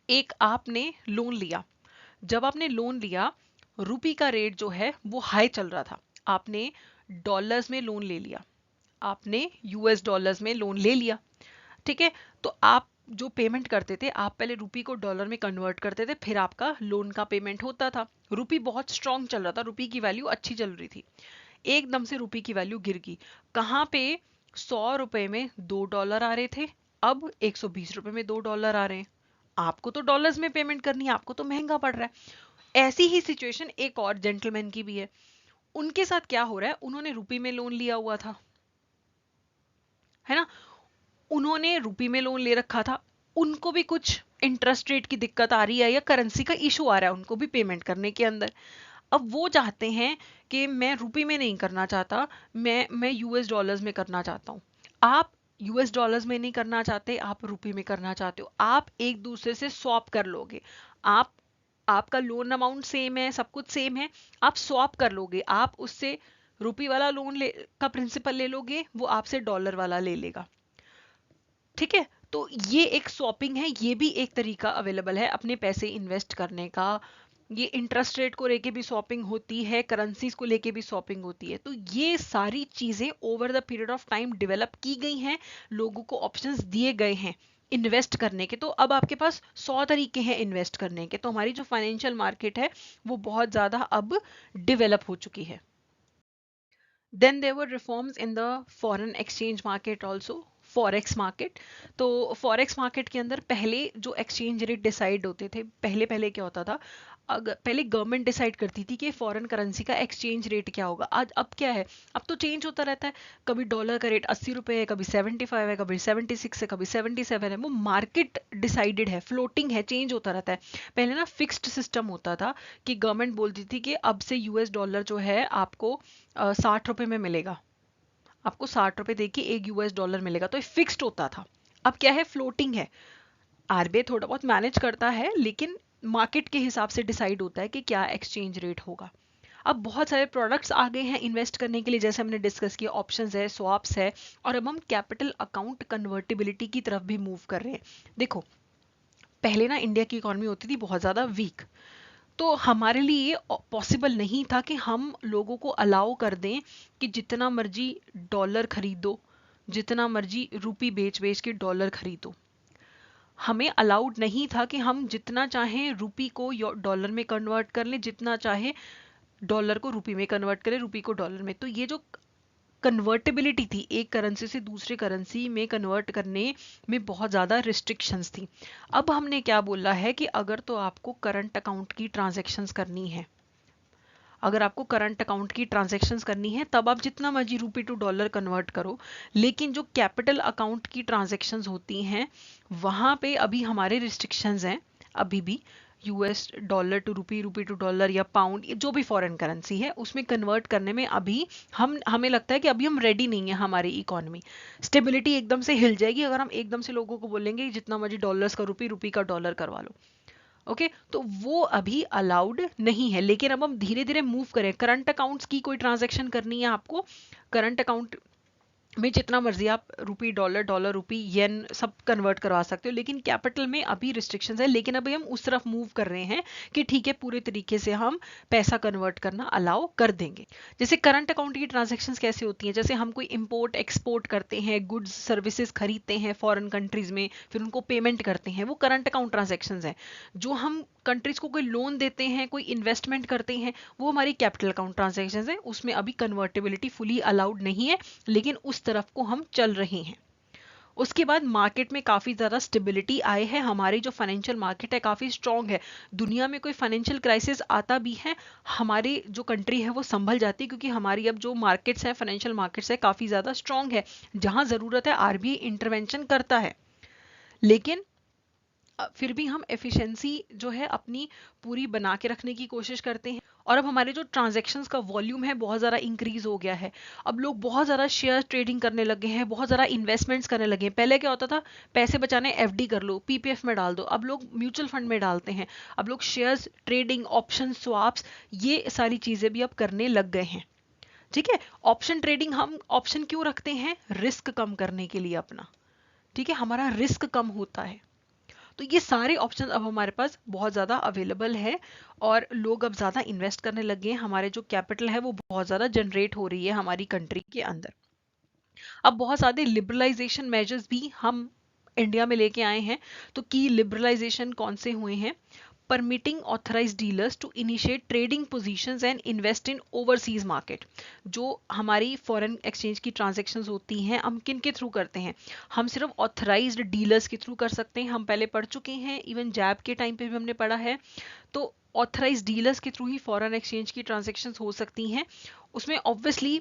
एक आपने लोन लिया, जब आपने लोन लिया रुपी का रेट जो है वो हाई चल रहा था, आपने डॉलर्स में लोन ले लिया, आपने यूएस डॉलर्स में लोन ले लिया, ठीक है। तो आप जो पेमेंट करते थे, आप पहले रुपी को डॉलर में कन्वर्ट करते थे, फिर आपका लोन का पेमेंट होता था। रुपी बहुत स्ट्रांग चल रहा था, रुपी की वैल्यू अच्छी चल रही थी, एकदम से रुपी की वैल्यू गिर गई, कहाँ पे 100 रुपए में $2 आ रहे थे, अब 120 रुपए में $2 आ रहे हैं। आपको तो डॉलर्स में पेमेंट करनी है, आपको तो महंगा पड़ रहा है। ऐसी ही सिचुएशन एक और जेंटलमैन की भी है, उनके साथ क्या हो रहा है, उन्होंने रुपी में लोन लिया हुआ था, है ना, उन्होंने रुपी में लोन ले रखा था, उनको भी कुछ इंटरेस्ट रेट की दिक्कत आ रही है या करेंसी का इशू आ रहा है उनको भी पेमेंट करने के अंदर। अब वो चाहते हैं कि मैं रुपी में नहीं करना चाहता, मैं यूएस डॉलर्स में करना चाहता हूँ। आप यूएस डॉलर्स में नहीं करना चाहते, आप रुपए में करना चाहते हो, आप एक दूसरे से स्वैप कर लोगे। आप आपका लोन अमाउंट सेम है, सब कुछ सेम है, आप स्वैप कर लोगे। आप उससे रुपी वाला लोन का प्रिंसिपल ले लोगे, वो आपसे डॉलर वाला ले लेगा। ठीक है, तो ये एक स्वैपिंग है, ये भी एक तरीका अवेलेबल है अपने पैसे इन्वेस्ट करने का। ये इंटरेस्ट रेट को लेके भी स्वैपिंग होती है, करेंसीज को लेके भी स्वैपिंग होती है। तो ये सारी चीजें over the period of time develop की गई हैं, लोगों को ऑप्शंस दिए गए हैं इन्वेस्ट करने के। तो अब आपके पास 100 तरीके हैं इन्वेस्ट करने के। तो हमारी जो फाइनेंशियल मार्केट है वो बहुत ज्यादा अब डेवलप हो चुकी है। Then there were reforms in the foreign exchange market also, forex market. तो फॉरेक्स मार्केट के अंदर पहले जो एक्सचेंज रेट डिसाइड होते थे, पहले पहले क्या होता था, पहले गवर्नमेंट डिसाइड करती थी कि फॉरेन करेंसी का एक्सचेंज रेट क्या होगा। आज अब क्या है, अब तो चेंज होता रहता है। कभी डॉलर का रेट 80 रुपये है, कभी 75 है, कभी 76 है, कभी 77 है। वो मार्केट डिसाइडेड है, फ्लोटिंग है, चेंज होता रहता है। पहले ना फिक्स्ड सिस्टम होता था कि गवर्नमेंट बोलती थी कि अब से यूएस डॉलर जो है आपको 60 रुपये में मिलेगा, आपको 60 रुपए देके एक यूएस डॉलर मिलेगा। तो ये फिक्स्ड होता था। अब क्या है, फ्लोटिंग है। आरबीआई थोड़ा बहुत मैनेज करता है, लेकिन मार्केट के हिसाब से डिसाइड होता है कि क्या एक्सचेंज रेट होगा। अब बहुत सारे प्रोडक्ट्स आ गए हैं इन्वेस्ट करने के लिए, जैसे हमने डिस्कस किया, ऑप्शंस है, स्वैप्स है, और अब हम कैपिटल अकाउंट कन्वर्टिबिलिटी की तरफ भी मूव कर रहे हैं। देखो, पहले ना इंडिया की इकोनॉमी होती थी बहुत ज़्यादा वीक, तो हमारे लिए ये पॉसिबल नहीं था कि हम लोगों को अलाउ कर दें कि जितना मर्जी डॉलर खरीदो, जितना मर्जी रुपी बेच बेच के डॉलर खरीदो। हमें अलाउड नहीं था कि हम जितना चाहें रुपी को डॉलर में कन्वर्ट कर लें, जितना चाहे डॉलर को रुपी में कन्वर्ट करें, रुपी को डॉलर में। तो ये जो कन्वर्टेबिलिटी थी, एक करेंसी से दूसरे करेंसी में कन्वर्ट करने में बहुत ज़्यादा रिस्ट्रिक्शंस थी। अब हमने क्या बोला है कि अगर तो आपको करंट अकाउंट की ट्रांजैक्शंस करनी है, अगर आपको करंट अकाउंट की ट्रांजैक्शंस करनी है, तब आप जितना मर्जी रुपी टू डॉलर कन्वर्ट करो। लेकिन जो कैपिटल अकाउंट की ट्रांजैक्शंस होती हैं, वहाँ पे अभी हमारे रिस्ट्रिक्शंस हैं। अभी भी US dollar to rupee, rupee to dollar या पाउंड, जो भी फॉरेन करेंसी है, उसमें कन्वर्ट करने में अभी हमें लगता है कि अभी हम रेडी नहीं है। हमारी इकोनॉमी स्टेबिलिटी एकदम से हिल जाएगी अगर हम एकदम से लोगों को बोलेंगे जितना मर्जी डॉलर्स का रुपी, रुपी का डॉलर करवा लो। ओके, तो वो अभी अलाउड नहीं है। लेकिन अब हम धीरे धीरे मूव करें। करंट अकाउंट्स की कोई ट्रांजैक्शन करनी है आपको, करंट अकाउंट में जितना मर्जी आप रुपी डॉलर, डॉलर रुपी, येन सब कन्वर्ट करवा सकते हो। लेकिन कैपिटल में अभी रिस्ट्रिक्शंस है। लेकिन अभी हम उस तरफ मूव कर रहे हैं कि ठीक है, पूरे तरीके से हम पैसा कन्वर्ट करना अलाउ कर देंगे। जैसे करंट अकाउंट की ट्रांजैक्शंस कैसे होती हैं, जैसे हम कोई इंपोर्ट एक्सपोर्ट करते हैं, गुड्स सर्विसेज खरीदते हैं फॉरेन कंट्रीज में, फिर उनको पेमेंट करते हैं, वो करंट अकाउंट ट्रांजैक्शंस हैं। जो हम कंट्रीज को कोई लोन देते हैं, कोई इन्वेस्टमेंट करते हैं, वो हमारी कैपिटल अकाउंट ट्रांजैक्शंस है। उसमें अभी कन्वर्टेबिलिटी फुली अलाउड नहीं है, लेकिन उस तरफ को हम चल रहे हैं। उसके बाद मार्केट में काफी ज्यादा स्टेबिलिटी आए है। हमारी जो फाइनेंशियल मार्केट है काफी स्ट्रांग है। दुनिया में कोई फाइनेंशियल क्राइसिस आता भी है, हमारी जो कंट्री है वो संभल जाती है, क्योंकि हमारी अब जो मार्केट्स है, फाइनेंशियल मार्केट्स है, काफी ज्यादा स्ट्रांग है। जहां जरूरत है आरबीआई इंटरवेंशन करता है। लेकिन फिर भी हम एफिशिएंसी जो है अपनी पूरी बना के रखने की कोशिश करते हैं। और अब हमारे जो ट्रांजैक्शंस का वॉल्यूम है बहुत ज़्यादा इंक्रीज हो गया है। अब लोग बहुत ज़्यादा शेयर ट्रेडिंग करने लगे हैं, बहुत ज़्यादा इन्वेस्टमेंट्स करने लगे हैं। पहले क्या होता था, पैसे बचाने एफडी कर लो, पीपीएफ में डाल दो। अब लोग म्यूचुअल फंड में डालते हैं। अब लोग शेयर्स ट्रेडिंग, ऑप्शन स्वाप्स, ये सारी चीज़ें भी अब करने लग गए हैं। ठीक है, ऑप्शन ट्रेडिंग हम ऑप्शन क्यों रखते हैं, रिस्क कम करने के लिए अपना। ठीक है, हमारा रिस्क कम होता है। तो ये सारे ऑप्शन अब हमारे पास बहुत ज़्यादा अवेलेबल है, और लोग अब ज़्यादा इन्वेस्ट करने लगे हैं। हमारे जो कैपिटल है वो बहुत ज़्यादा जनरेट हो रही है हमारी कंट्री के अंदर। अब बहुत सारे लिबरलाइजेशन मेजर्स भी हम इंडिया में लेके आए हैं। तो की लिबरलाइजेशन कौन से हुए हैं, permitting authorized dealers to initiate trading positions and invest in overseas market। जो हमारी फॉरेन एक्सचेंज की ट्रांजैक्शंस होती हैं, हम किन के थ्रू करते हैं, हम सिर्फ ऑथराइज्ड डीलर्स के थ्रू कर सकते हैं। हम पहले पढ़ चुके हैं, इवन जैब के टाइम पे भी हमने पढ़ा है। तो ऑथराइज्ड डीलर्स के थ्रू ही फॉरेन एक्सचेंज की ट्रांजैक्शंस हो सकती हैं। उसमें ऑब्वियसली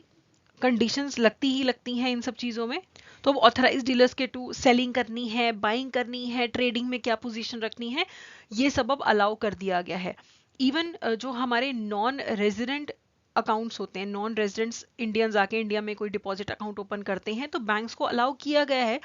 कंडीशंस लगती ही लगती हैं इन सब चीज़ों में। तो अब ऑथराइज डीलर्स के टू सेलिंग करनी है, बाइंग करनी है, ट्रेडिंग में क्या पोजीशन रखनी है, ये सब अब अलाउ कर दिया गया है। इवन जो हमारे नॉन रेजिडेंट अकाउंट्स होते हैं, नॉन रेजिडेंट्स इंडियंस आके इंडिया में कोई डिपॉजिट अकाउंट ओपन करते हैं, तो बैंक्स को अलाउ किया गया है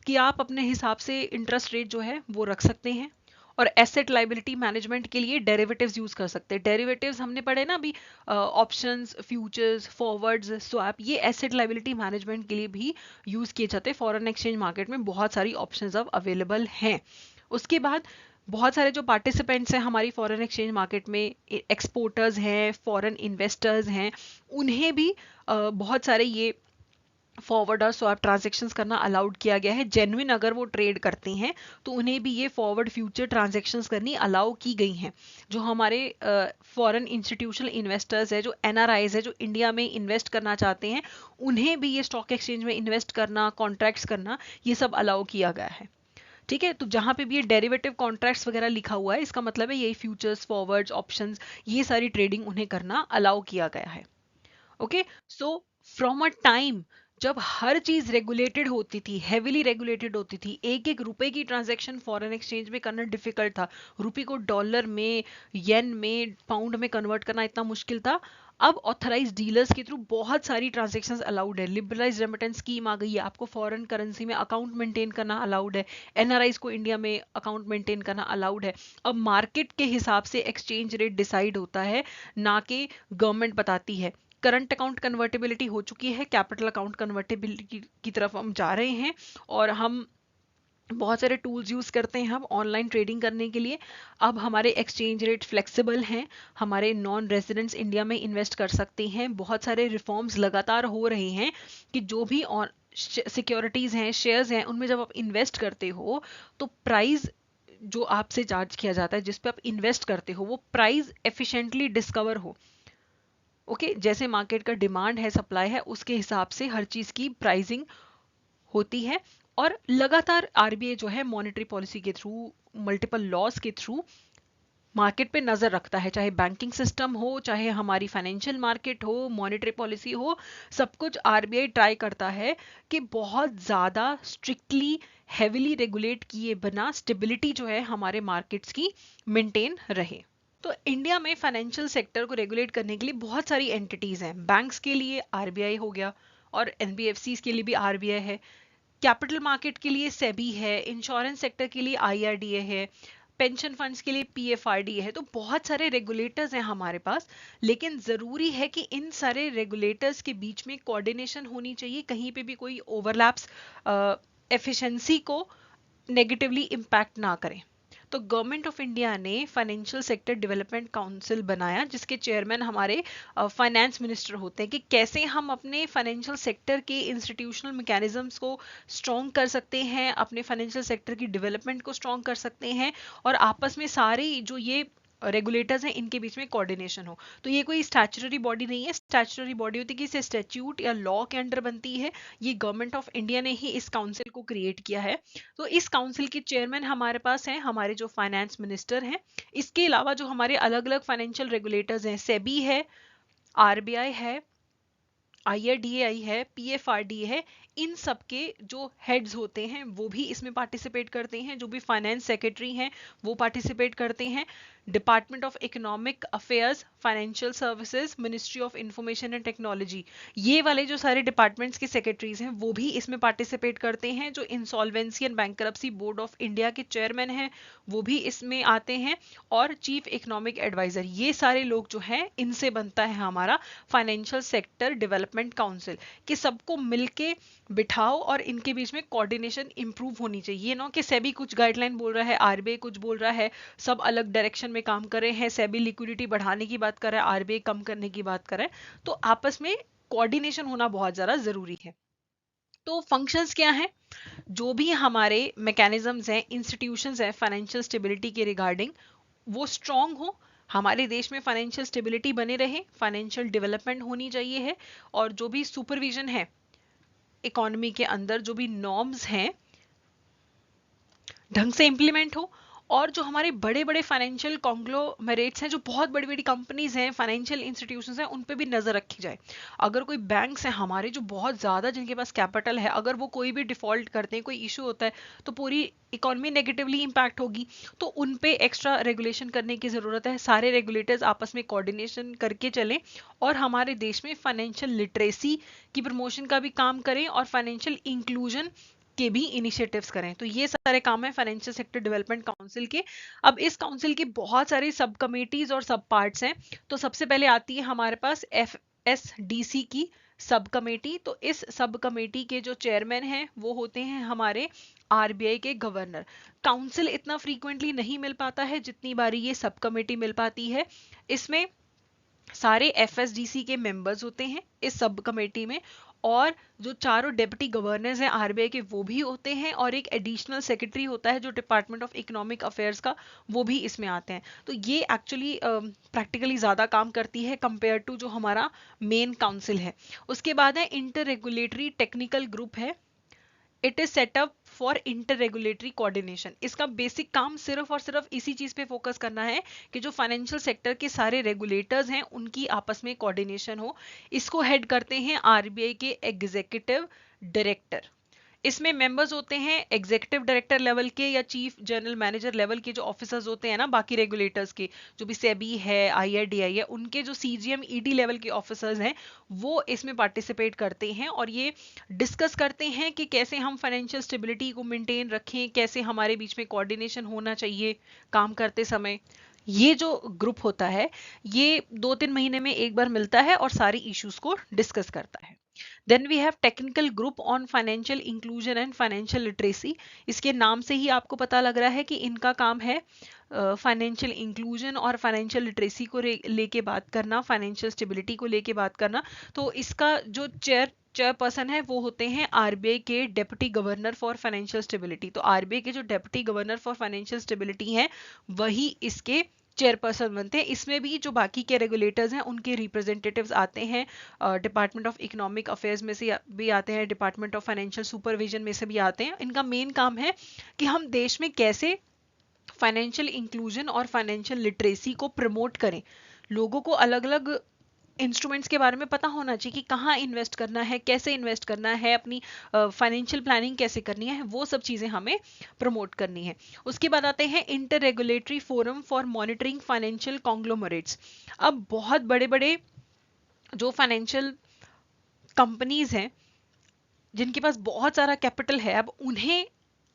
कि आप अपने हिसाब से इंटरेस्ट रेट जो है वो रख सकते हैं। और एसेट लाइबिलिटी मैनेजमेंट के लिए डेरिवेटिव्स यूज कर सकते हैं। डेरिवेटिव्स हमने पढ़े ना अभी, ऑप्शंस, फ्यूचर्स, फॉरवर्ड्स, स्वैप, ये एसेट लाइबिलिटी मैनेजमेंट के लिए भी यूज किए जाते हैं। फॉरेन एक्सचेंज मार्केट में बहुत सारी ऑप्शंस अब अवेलेबल हैं। उसके बाद बहुत सारे जो पार्टिसिपेंट्स हैं हमारी फॉरेन एक्सचेंज मार्केट में, एक्सपोर्टर्स हैं, फॉरेन इन्वेस्टर्स हैं, उन्हें भी बहुत सारे ये फॉरवर्ड और स्वैप ट्रांजैक्शंस करना अलाउड किया गया है। जेन्युइन अगर वो ट्रेड करते हैं तो उन्हें भी ये फॉरवर्ड फ्यूचर ट्रांजैक्शंस करनी अलाउ की गई हैं। जो हमारे फॉरेन इंस्टीट्यूशनल इन्वेस्टर्स है, जो एनआरआईज है, जो इंडिया में इन्वेस्ट करना चाहते हैं, उन्हें भी ये स्टॉक एक्सचेंज में इन्वेस्ट करना, कॉन्ट्रैक्ट्स करना, ये सब अलाउ किया गया है। ठीक है, तो जहां पे भी ये डेरिवेटिव कॉन्ट्रैक्ट्स वगैरह लिखा हुआ है, इसका मतलब है यही फ्यूचर्स, फॉरवर्ड्स, ऑप्शंस, ये सारी ट्रेडिंग उन्हें करना अलाउ किया गया है। Okay, so from a time जब हर चीज रेगुलेटेड होती थी, हेविली रेगुलेटेड होती थी, एक एक रुपए की ट्रांजैक्शन फॉरेन एक्सचेंज में करना डिफिकल्ट था, रुपए को डॉलर में, येन में, पाउंड में कन्वर्ट करना इतना मुश्किल था, अब ऑथराइज डीलर्स के थ्रू बहुत सारी ट्रांजैक्शंस अलाउड है। लिबरलाइज रेमिटेंस स्कीम आ गई है, आपको फॉरेन करेंसी में अकाउंट मेंटेन करना अलाउड है, एनआरआईज को इंडिया में अकाउंट मेंटेन करना अलाउड है। अब मार्केट के हिसाब से एक्सचेंज रेट डिसाइड होता है, ना कि गवर्नमेंट बताती है। करंट अकाउंट कन्वर्टेबिलिटी हो चुकी है, कैपिटल अकाउंट कन्वर्टेबिलिटी की तरफ हम जा रहे हैं, और हम बहुत सारे टूल्स यूज करते हैं हम ऑनलाइन ट्रेडिंग करने के लिए। अब हमारे एक्सचेंज रेट फ्लेक्सिबल हैं, हमारे नॉन रेजिडेंट्स इंडिया में इन्वेस्ट कर सकते हैं। बहुत सारे रिफॉर्म्स लगातार हो रहे हैं कि जो भी सिक्योरिटीज हैं, शेयर्स हैं, उनमें जब आप इन्वेस्ट करते हो तो प्राइस जो आपसे चार्ज किया जाता है, जिस पे आप इन्वेस्ट करते हो, वो प्राइस एफिशिएंटली डिस्कवर हो। ओके, जैसे मार्केट का डिमांड है, सप्लाई है, उसके हिसाब से हर चीज की प्राइसिंग होती है। और लगातार आरबीआई जो है मॉनेटरी पॉलिसी के थ्रू, मल्टीपल लॉज के थ्रू मार्केट पे नजर रखता है, चाहे बैंकिंग सिस्टम हो, चाहे हमारी फाइनेंशियल मार्केट हो, मॉनेटरी पॉलिसी हो, सब कुछ आरबीआई ट्राई करता है कि बहुत ज्यादा स्ट्रिक्टली, हेविली रेगुलेट किए बिना स्टेबिलिटी जो है हमारे मार्केट्स की मेंटेन रहे। तो इंडिया में फाइनेंशियल सेक्टर को रेगुलेट करने के लिए बहुत सारी एंटिटीज हैं। बैंक्स के लिए आरबीआई हो गया, और एनबीएफसीज के लिए भी आरबीआई है, कैपिटल मार्केट के लिए सेबी है, इंश्योरेंस सेक्टर के लिए आईआरडीए है, पेंशन फंड्स के लिए पीएफआरडीए है। तो बहुत सारे रेगुलेटर्स हैं हमारे पास, लेकिन जरूरी है कि इन सारे रेगुलेटर्स के बीच में कोऑर्डिनेशन होनी चाहिए, कहीं पे भी कोई ओवरलैप्स एफिशिएंसी को नेगेटिवली इम्पैक्ट ना करें। तो गवर्नमेंट ऑफ इंडिया ने फाइनेंशियल सेक्टर डेवलपमेंट काउंसिल बनाया, जिसके चेयरमैन हमारे फाइनेंस मिनिस्टर होते हैं, कि कैसे हम अपने फाइनेंशियल सेक्टर के इंस्टीट्यूशनल मैकेनिज्म्स को स्ट्रॉन्ग कर सकते हैं, अपने फाइनेंशियल सेक्टर की डेवलपमेंट को स्ट्रॉन्ग कर सकते हैं, और आपस में सारे जो ये रेगुलेटर्स हैं इनके बीच में कोऑर्डिनेशन हो। तो ये कोई स्टैच्यूटरी बॉडी नहीं है, स्टैच्यूटरी बॉडी होती है कि इसे स्टैच्यूट या लॉ के अंडर बनती है। ये गवर्नमेंट ऑफ इंडिया ने ही इस काउंसिल को क्रिएट किया है। तो इस काउंसिल के चेयरमैन हमारे पास हैं हमारे जो फाइनेंस मिनिस्टर हैं। इसके अलावा जो हमारे अलग अलग फाइनेंशियल रेगुलेटर्स हैं, सेबी है, आरबीआई है, आईआरडीए है, पीएफआरडीए है, इन सब के जो हेड्स होते हैं वो भी इसमें पार्टिसिपेट करते हैं। जो भी फाइनेंस सेक्रेटरी हैं वो पार्टिसिपेट करते हैं। Department of economic affairs, financial services, ministry of information and technology, ये वाले जो सारे डिपार्टमेंट्स के सेक्रेटरीज हैं वो भी इसमें पार्टिसिपेट करते हैं। जो insolvency and bankruptcy board of India के चेयरमैन हैं वो भी इसमें आते हैं, और चीफ इकोनॉमिक एडवाइजर, ये सारे लोग जो हैं इनसे बनता है हमारा फाइनेंशियल सेक्टर डेवलपमेंट काउंसिल। कि सबको मिलके बिठाओ और इनके बीच में कोऑर्डिनेशन इंप्रूव होनी चाहिए। ना कि सेबी कुछ गाइडलाइन बोल रहा है, आरबीआई कुछ बोल रहा है, सब अलग डायरेक्शन में काम कर रहे हैं। सेबी लिक्विडिटी बढ़ाने की बात कर रहा है, आरबीआई कम करने की बात कर रहा है। तो आपस में कोऑर्डिनेशन होना बहुत ज्यादा जरूरी है। तो फंक्शंस क्या हैं? जो भी हमारे मैकेनिज्म्स हैं, इंस्टीट्यूशंस हैं फाइनेंशियल स्टेबिलिटी के रिगार्डिंग, वो स्ट्रांग हो, हमारे देश में फाइनेंशियल स्टेबिलिटी बने रहे, फाइनेंशियल डेवलपमेंट होनी चाहिए है, और जो भी सुपरविजन है इकोनॉमी के अंदर, जो भी नॉर्म्स हैं ढंग से इंप्लीमेंट हो, और जो हमारे बड़े बड़े फाइनेंशियल कॉन्ग्लोमेरेट्स हैं, जो बहुत बड़ी बड़ी कंपनीज हैं, फाइनेंशियल इंस्टीट्यूशंस हैं, उन पे भी नजर रखी जाए। अगर कोई बैंक्स हैं हमारे जो बहुत ज्यादा जिनके पास कैपिटल है, अगर वो कोई भी डिफॉल्ट करते हैं, कोई इशू होता है, तो पूरी इकोनॉमी नेगेटिवली इंपैक्ट होगी। तो उन पे एक्स्ट्रा रेगुलेशन करने की जरूरत है। सारे रेगुलेटर्स आपस में कोऑर्डिनेशन करके चलें और हमारे देश में फाइनेंशियल लिटरेसी की प्रमोशन का भी काम करें और फाइनेंशियल इंक्लूजन के भी इनिशिएटिव्स करें। तो ये सारे काम है फाइनेंशियल सेक्टर डेवलपमेंट काउंसिल के। अब इस काउंसिल की बहुत सारी सब कमेटीज और सब पार्ट्स हैं। तो सबसे पहले आती है हमारे पास FSDC की सब कमेटी। तो इस सब कमेटी के जो चेयरमैन हैं वो होते हैं हमारे RBI के गवर्नर। काउंसिल इतना फ्रीक्वेंटली नहीं मिल पाता है जितनी बारी ये सब कमेटी मिल पाती है। इसमें सारे FSDC के मेंबर्स होते हैं इस सब कमेटी में, और जो चारों डेप्यूटी गवर्नर्स हैं RBI के वो भी होते हैं, और एक एडिशनल सेक्रेटरी होता है जो डिपार्टमेंट ऑफ इकोनॉमिक अफेयर्स का, वो भी इसमें आते हैं। तो ये एक्चुअली प्रैक्टिकली ज़्यादा काम करती है कंपेयर टू जो हमारा मेन काउंसिल है। उसके बाद है इंटर रेगुलेटरी टेक्निकल ग्रुप है। It is setup for inter regulatory coordination. इसका बेसिक काम सिर्फ और सिर्फ इसी चीज पे फोकस करना है कि जो फाइनेंशियल सेक्टर के सारे रेगुलेटर्स हैं उनकी आपस में कोऑर्डिनेशन हो। इसको हेड करते हैं RBI के एग्जीक्यूटिव डायरेक्टर। इसमें मेंबर्स होते हैं एग्जीक्यूटिव डायरेक्टर लेवल के या चीफ जनरल मैनेजर लेवल के जो ऑफिसर्स होते हैं ना, बाकी रेगुलेटर्स के, जो भी सेबी है, IRDAI है, उनके जो CGM ED लेवल के ऑफिसर्स हैं वो इसमें पार्टिसिपेट करते हैं और ये डिस्कस करते हैं कि कैसे हम फाइनेंशियल स्टेबिलिटी को मेंटेन रखें, कैसे हमारे बीच में कोऑर्डिनेशन होना चाहिए काम करते समय। ये जो ग्रुप होता है ये 2-3 महीने में एक बार मिलता है और सारी इश्यूज को डिस्कस करता है। Then we have technical group on financial inclusion and financial literacy. इसके नाम से ही आपको पता लग रहा है कि इनका काम है फाइनेंशियल इंक्लूजन और फाइनेंशियल लिटरेसी को लेके बात करना, फाइनेंशियल स्टेबिलिटी को लेके बात करना। तो इसका जो चेयरपर्सन है वो होते हैं RBI के deputy governor for financial stability. तो RBI के जो deputy governor for financial stability हैं वही इसके चेयरपर्सन बनते हैं। इसमें भी जो बाकी के रेगुलेटर्स हैं उनके रिप्रेजेंटेटिव्स आते हैं, डिपार्टमेंट ऑफ इकोनॉमिक अफेयर्स में से भी आते हैं, डिपार्टमेंट ऑफ फाइनेंशियल सुपरविजन में से भी आते हैं। इनका मेन काम है कि हम देश में कैसे फाइनेंशियल इंक्लूजन और फाइनेंशियल लिटरेसी को प्रमोट करें। लोगों को अलग अलग इंस्ट्रूमेंट्स के बारे में पता होना चाहिए कि कहाँ इन्वेस्ट करना है, कैसे इन्वेस्ट करना है, अपनी फाइनेंशियल प्लानिंग कैसे करनी है, वो सब चीज़ें हमें प्रमोट करनी है। उसके बाद आते हैं inter regulatory forum for monitoring financial conglomerates. अब बहुत बड़े बड़े जो फाइनेंशियल कंपनीज हैं जिनके पास बहुत सारा कैपिटल है, अब उन्हें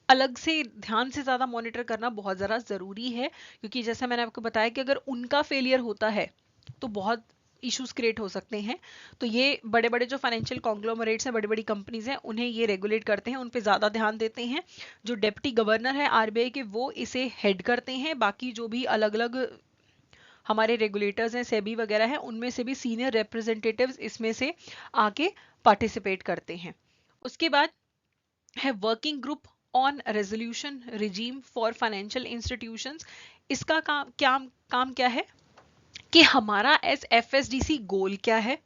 अलग से ध्यान से ज़्यादा मॉनिटर करना बहुत ज़्यादा ज़रूरी है, क्योंकि जैसा मैंने आपको बताया कि अगर उनका फेलियर होता है तो बहुत इश्यूज क्रिएट हो सकते हैं। तो ये बड़े बड़े जो फाइनेंशियल कॉन्ग्लोमरेट्स हैं, बड़ी बड़ी कंपनीज हैं, उन्हें ये रेगुलेट करते हैं, उन पे ज़्यादा ध्यान देते हैं। जो डेप्टी गवर्नर है RBI के वो इसे हेड करते हैं। बाकी जो भी अलग अलग हमारे रेगुलेटर्स हैं, सेबी वगैरह हैं, उनमें से भी सीनियर रिप्रेजेंटेटिव्स इसमें से आके पार्टिसिपेट करते हैं। उसके बाद है working group on resolution regime for financial institutions. इसका काम क्या है कि हमारा एज FSDC गोल क्या है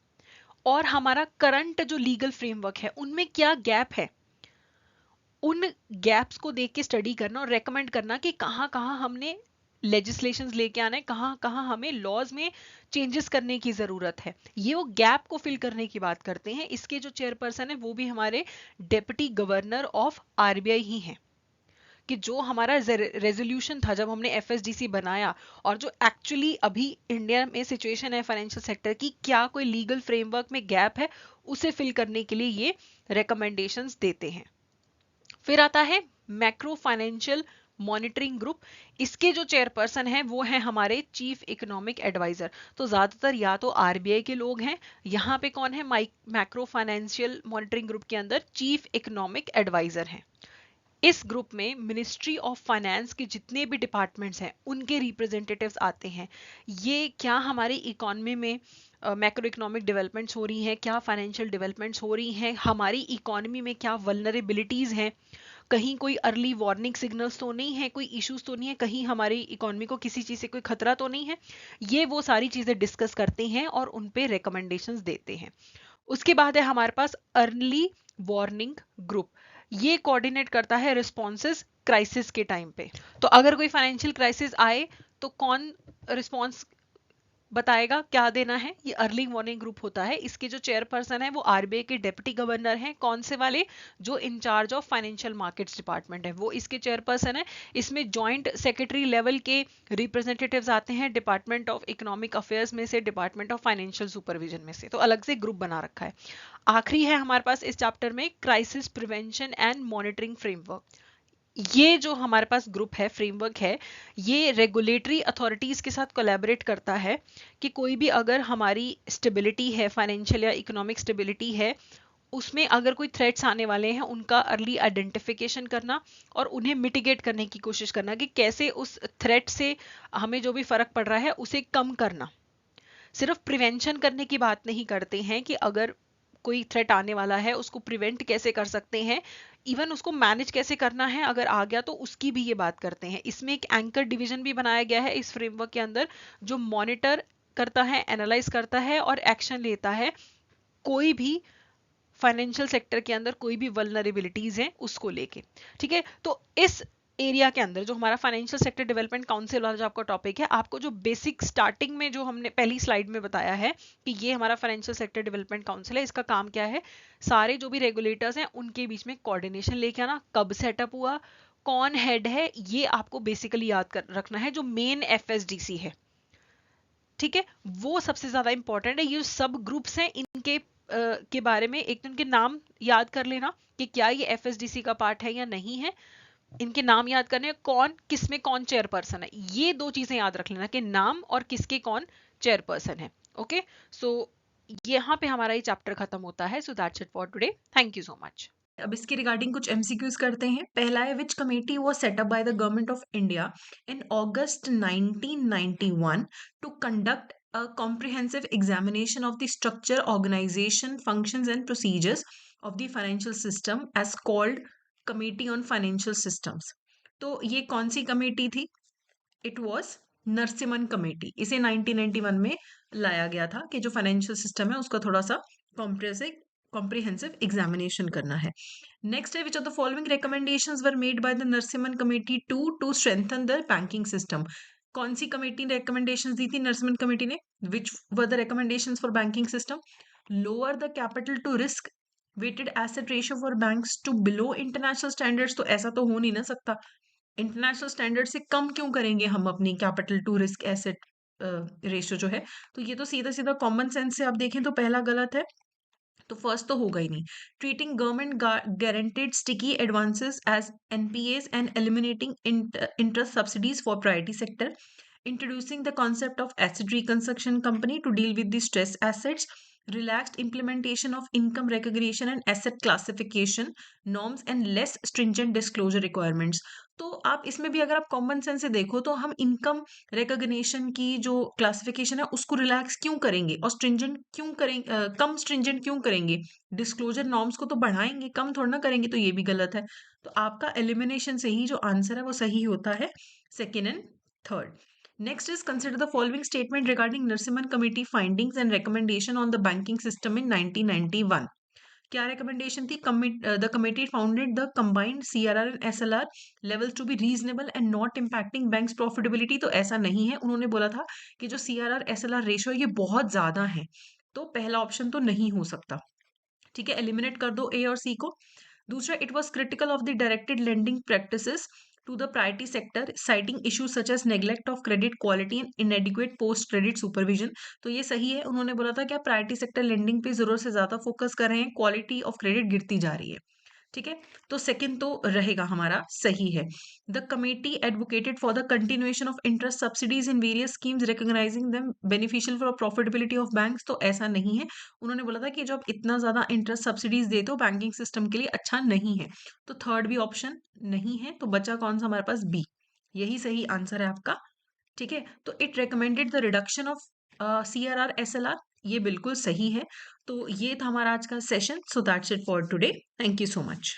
और हमारा करंट जो लीगल फ्रेमवर्क है उनमें क्या गैप है, उन गैप्स को देख के स्टडी करना और रेकमेंड करना कि कहाँ कहाँ हमने लेजिस्लेशंस लेके आना है, कहाँ कहाँ हमें लॉज में चेंजेस करने की जरूरत है। ये वो गैप को फिल करने की बात करते हैं। इसके जो चेयरपर्सन है वो भी हमारे डेप्यूटी गवर्नर ऑफ RBI ही हैं। कि जो हमारा रेजोल्यूशन था जब हमने FSDC बनाया और जो एक्चुअली अभी इंडिया में सिचुएशन है फाइनेंशियल सेक्टर की, क्या कोई लीगल फ्रेमवर्क में गैप है, उसे फिल करने के लिए ये रिकमेंडेशंस देते हैं। फिर आता है मैक्रो फाइनेंशियल मॉनिटरिंग ग्रुप। इसके जो चेयरपर्सन हैं वो हैं हमारे चीफ इकोनॉमिक एडवाइजर। तो ज्यादातर या तो RBI के लोग हैं, यहाँ पे कौन है, मैक्रो फाइनेंशियल मॉनिटरिंग ग्रुप के अंदर चीफ इकोनॉमिक एडवाइजर हैं। इस ग्रुप में मिनिस्ट्री ऑफ फाइनेंस के जितने भी डिपार्टमेंट्स हैं उनके रिप्रेजेंटेटिव्स आते हैं। ये क्या हमारी इकोनॉमी में मैक्रो इकोनॉमिक डेवलपमेंट्स हो रही हैं, क्या फाइनेंशियल डेवलपमेंट्स हो रही हैं, हमारी इकोनॉमी में क्या वल्नरेबिलिटीज हैं, कहीं कोई अर्ली वार्निंग सिग्नल्स तो नहीं है, कोई इश्यूज तो नहीं है, कहीं हमारी इकोनॉमी को किसी चीज से कोई खतरा तो नहीं है। ये वो सारी चीजें डिस्कस करते हैं और उन पे रिकमेंडेशंस देते हैं। उसके बाद है हमारे पास अर्ली वार्निंग ग्रुप। ये कोऑर्डिनेट करता है रिस्पॉन्सेज क्राइसिस के टाइम पे। तो अगर कोई फाइनेंशियल क्राइसिस आए तो कौन रिस्पॉन्स बताएगा, क्या देना है? ये अर्ली वार्निंग ग्रुप होता है। इसके जो चेयरपर्सन है वो आरबीआई के डेप्यूटी गवर्नर हैं। कौन से वाले? जो in charge of financial markets department है वो इसके चेयरपर्सन है। इसमें जॉइंट सेक्रेटरी लेवल के रिप्रेजेंटेटिव्स आते हैं डिपार्टमेंट ऑफ इकोनॉमिक अफेयर्स में से, डिपार्टमेंट ऑफ फाइनेंशियल सुपरविजन में से, तो अलग से ग्रुप बना रखा है। आखिरी है हमारे पास इस चैप्टर में crisis prevention and monitoring framework. ये जो हमारे पास ग्रुप है, फ्रेमवर्क है, ये रेगुलेटरी अथॉरिटीज के साथ कोलैबोरेट करता है कि कोई भी अगर हमारी स्टेबिलिटी है, फाइनेंशियल या इकोनॉमिक स्टेबिलिटी है, उसमें अगर कोई थ्रेट्स आने वाले हैं उनका अर्ली आइडेंटिफिकेशन करना और उन्हें मिटिगेट करने की कोशिश करना कि कैसे उस थ्रेट से हमें जो भी फर्क पड़ रहा है उसे कम करना। सिर्फ प्रिवेंशन करने की बात नहीं करते हैं कि अगर कोई थ्रेट आने वाला है उसको प्रिवेंट कैसे कर सकते हैं, इवन उसको मैनेज कैसे करना है अगर आ गया तो उसकी भी ये बात करते हैं। इसमें एक एंकर डिवीजन भी बनाया गया है इस फ्रेमवर्क के अंदर, जो मॉनिटर करता है, एनालाइज करता है और एक्शन लेता है कोई भी फाइनेंशियल सेक्टर के अंदर कोई भी वल्नरेबिलिटीज हैं उसको लेके। ठीक है, तो इस एरिया के अंदर जो हमारा फाइनेंशियल सेक्टर डेवलपमेंट काउंसिल वाला जो आपका टॉपिक है, आपको जो बेसिक स्टार्टिंग में जो हमने पहली स्लाइड में बताया है कि ये हमारा फाइनेंशियल सेक्टर डेवलपमेंट काउंसिल है, इसका काम क्या है? सारे जो भी रेगुलेटर्स हैं उनके बीच में कोऑर्डिनेशन लेके आना, कब सेटअप हुआ, कौन हेड है, ये आपको बेसिकली याद कर रखना है। जो मेन एफएसडीसी है, ठीक है, वो सबसे ज्यादा इंपॉर्टेंट है। ये सब ग्रुप्स हैं इनके के बारे में एक तो इनके नाम याद कर लेना कि क्या ये एफएसडीसी का पार्ट है या नहीं है। इनके नाम याद करने, कौन किसमें कौन चेयरपर्सन है, ये दो चीजें याद रख लेना कि नाम और किसके कौन चेयरपर्सन है। ओके, सो यहाँ पे हमारा ये चैप्टर खत्म होता है। So that's it for today, thank you so much. अब इसके रिगार्डिंग कुछ एमसीक्यूज करते हैं। पहला है, which committee was set up by the government of India in August 1991 to conduct a comprehensive examination of the structure, organization, functions and procedures of the financial system as called Committee on Financial Systems। तो ये कौन सी committee थी? It was Narasimhan committee. इसे 1991 में लाया गया था कि जो फाइनेंशियल सिस्टम है उसका थोड़ा सा कॉम्प्रिहेंसिव एग्जामिनेशन करना है। नेक्स्ट है, which of the following recommendations were made by the Narasimham committee to strengthen the banking system. कौन सी कमेटी ने रिकमेंडेशंस दी थी नरसिम्हन कमेटी ने? Which were the recommendations for banking system? Lower the capital to risk weighted asset ratio for banks to below international standards. तो ऐसा तो हो नहीं ना सकता, इंटरनेशनल स्टैंडर्ड से कम क्यों करेंगे हम अपनी capital to risk asset ratio जो है? तो ये तो सीधा सीधा कॉमन सेंस से आप देखें तो पहला गलत है, तो फर्स्ट तो होगा ही नहीं। Treating government guaranteed sticky advances as NPAs and eliminating interest subsidies for priority sector. Introducing the concept of asset reconstruction company to deal with the stress assets, relaxed implementation of income recognition and asset classification norms and less stringent disclosure requirements। तो आप इसमें भी अगर आप common sense से देखो तो हम इनकम रिकॉग्निशन की जो क्लासिफिकेशन है उसको रिलैक्स क्यों करेंगे और स्ट्रिंजेंट क्यों करेंगे, कम स्ट्रिंजेंट क्यों करेंगे? डिस्क्लोजर नॉर्म्स को तो बढ़ाएंगे, कम थोड़ा ना करेंगे, तो ये भी गलत है। तो आपका एलिमिनेशन से ही जो आंसर है वो सही होता है, second and third. Next is, consider the following statement regarding Narasimhan Committee findings and recommendation on the banking system in 1991। क्या recommendation थी? The committee founded the combined CRR and SLR levels to be reasonable and not impacting banks profitability। तो ऐसा नहीं है, उन्होंने बोला था कि जो CRR SLR रेशियो ये बहुत ज्यादा है, तो पहला ऑप्शन तो नहीं हो सकता। ठीक है, एलिमिनेट कर दो ए और सी को। दूसरा, it was critical of the directed lending practices to the priority sector, citing issues such as neglect of credit quality and inadequate post credit supervision। तो ये सही है, उन्होंने बोला था कि आप प्रायोरिटी सेक्टर लेंडिंग पे जरूरत से ज्यादा फोकस कर रहे हैं, क्वालिटी ऑफ क्रेडिट गिरती जा रही है। ठीक है, तो सेकंड तो रहेगा हमारा सही है। The committee advocated for the continuation of interest subsidies in various schemes recognising them beneficial for profitability of banks. तो ऐसा नहीं है, उन्होंने बोला था कि जब इतना ज्यादा इंटरेस्ट सब्सिडीज दे तो बैंकिंग सिस्टम के लिए अच्छा नहीं है। तो थर्ड भी ऑप्शन नहीं है, तो बचा कौन सा हमारे पास? बी, यही सही आंसर है आपका। ठीक है, तो it recommended the reduction of CRR SLR, ये बिल्कुल सही है। तो ये था हमारा आज का session. So that's it for today, thank you so much.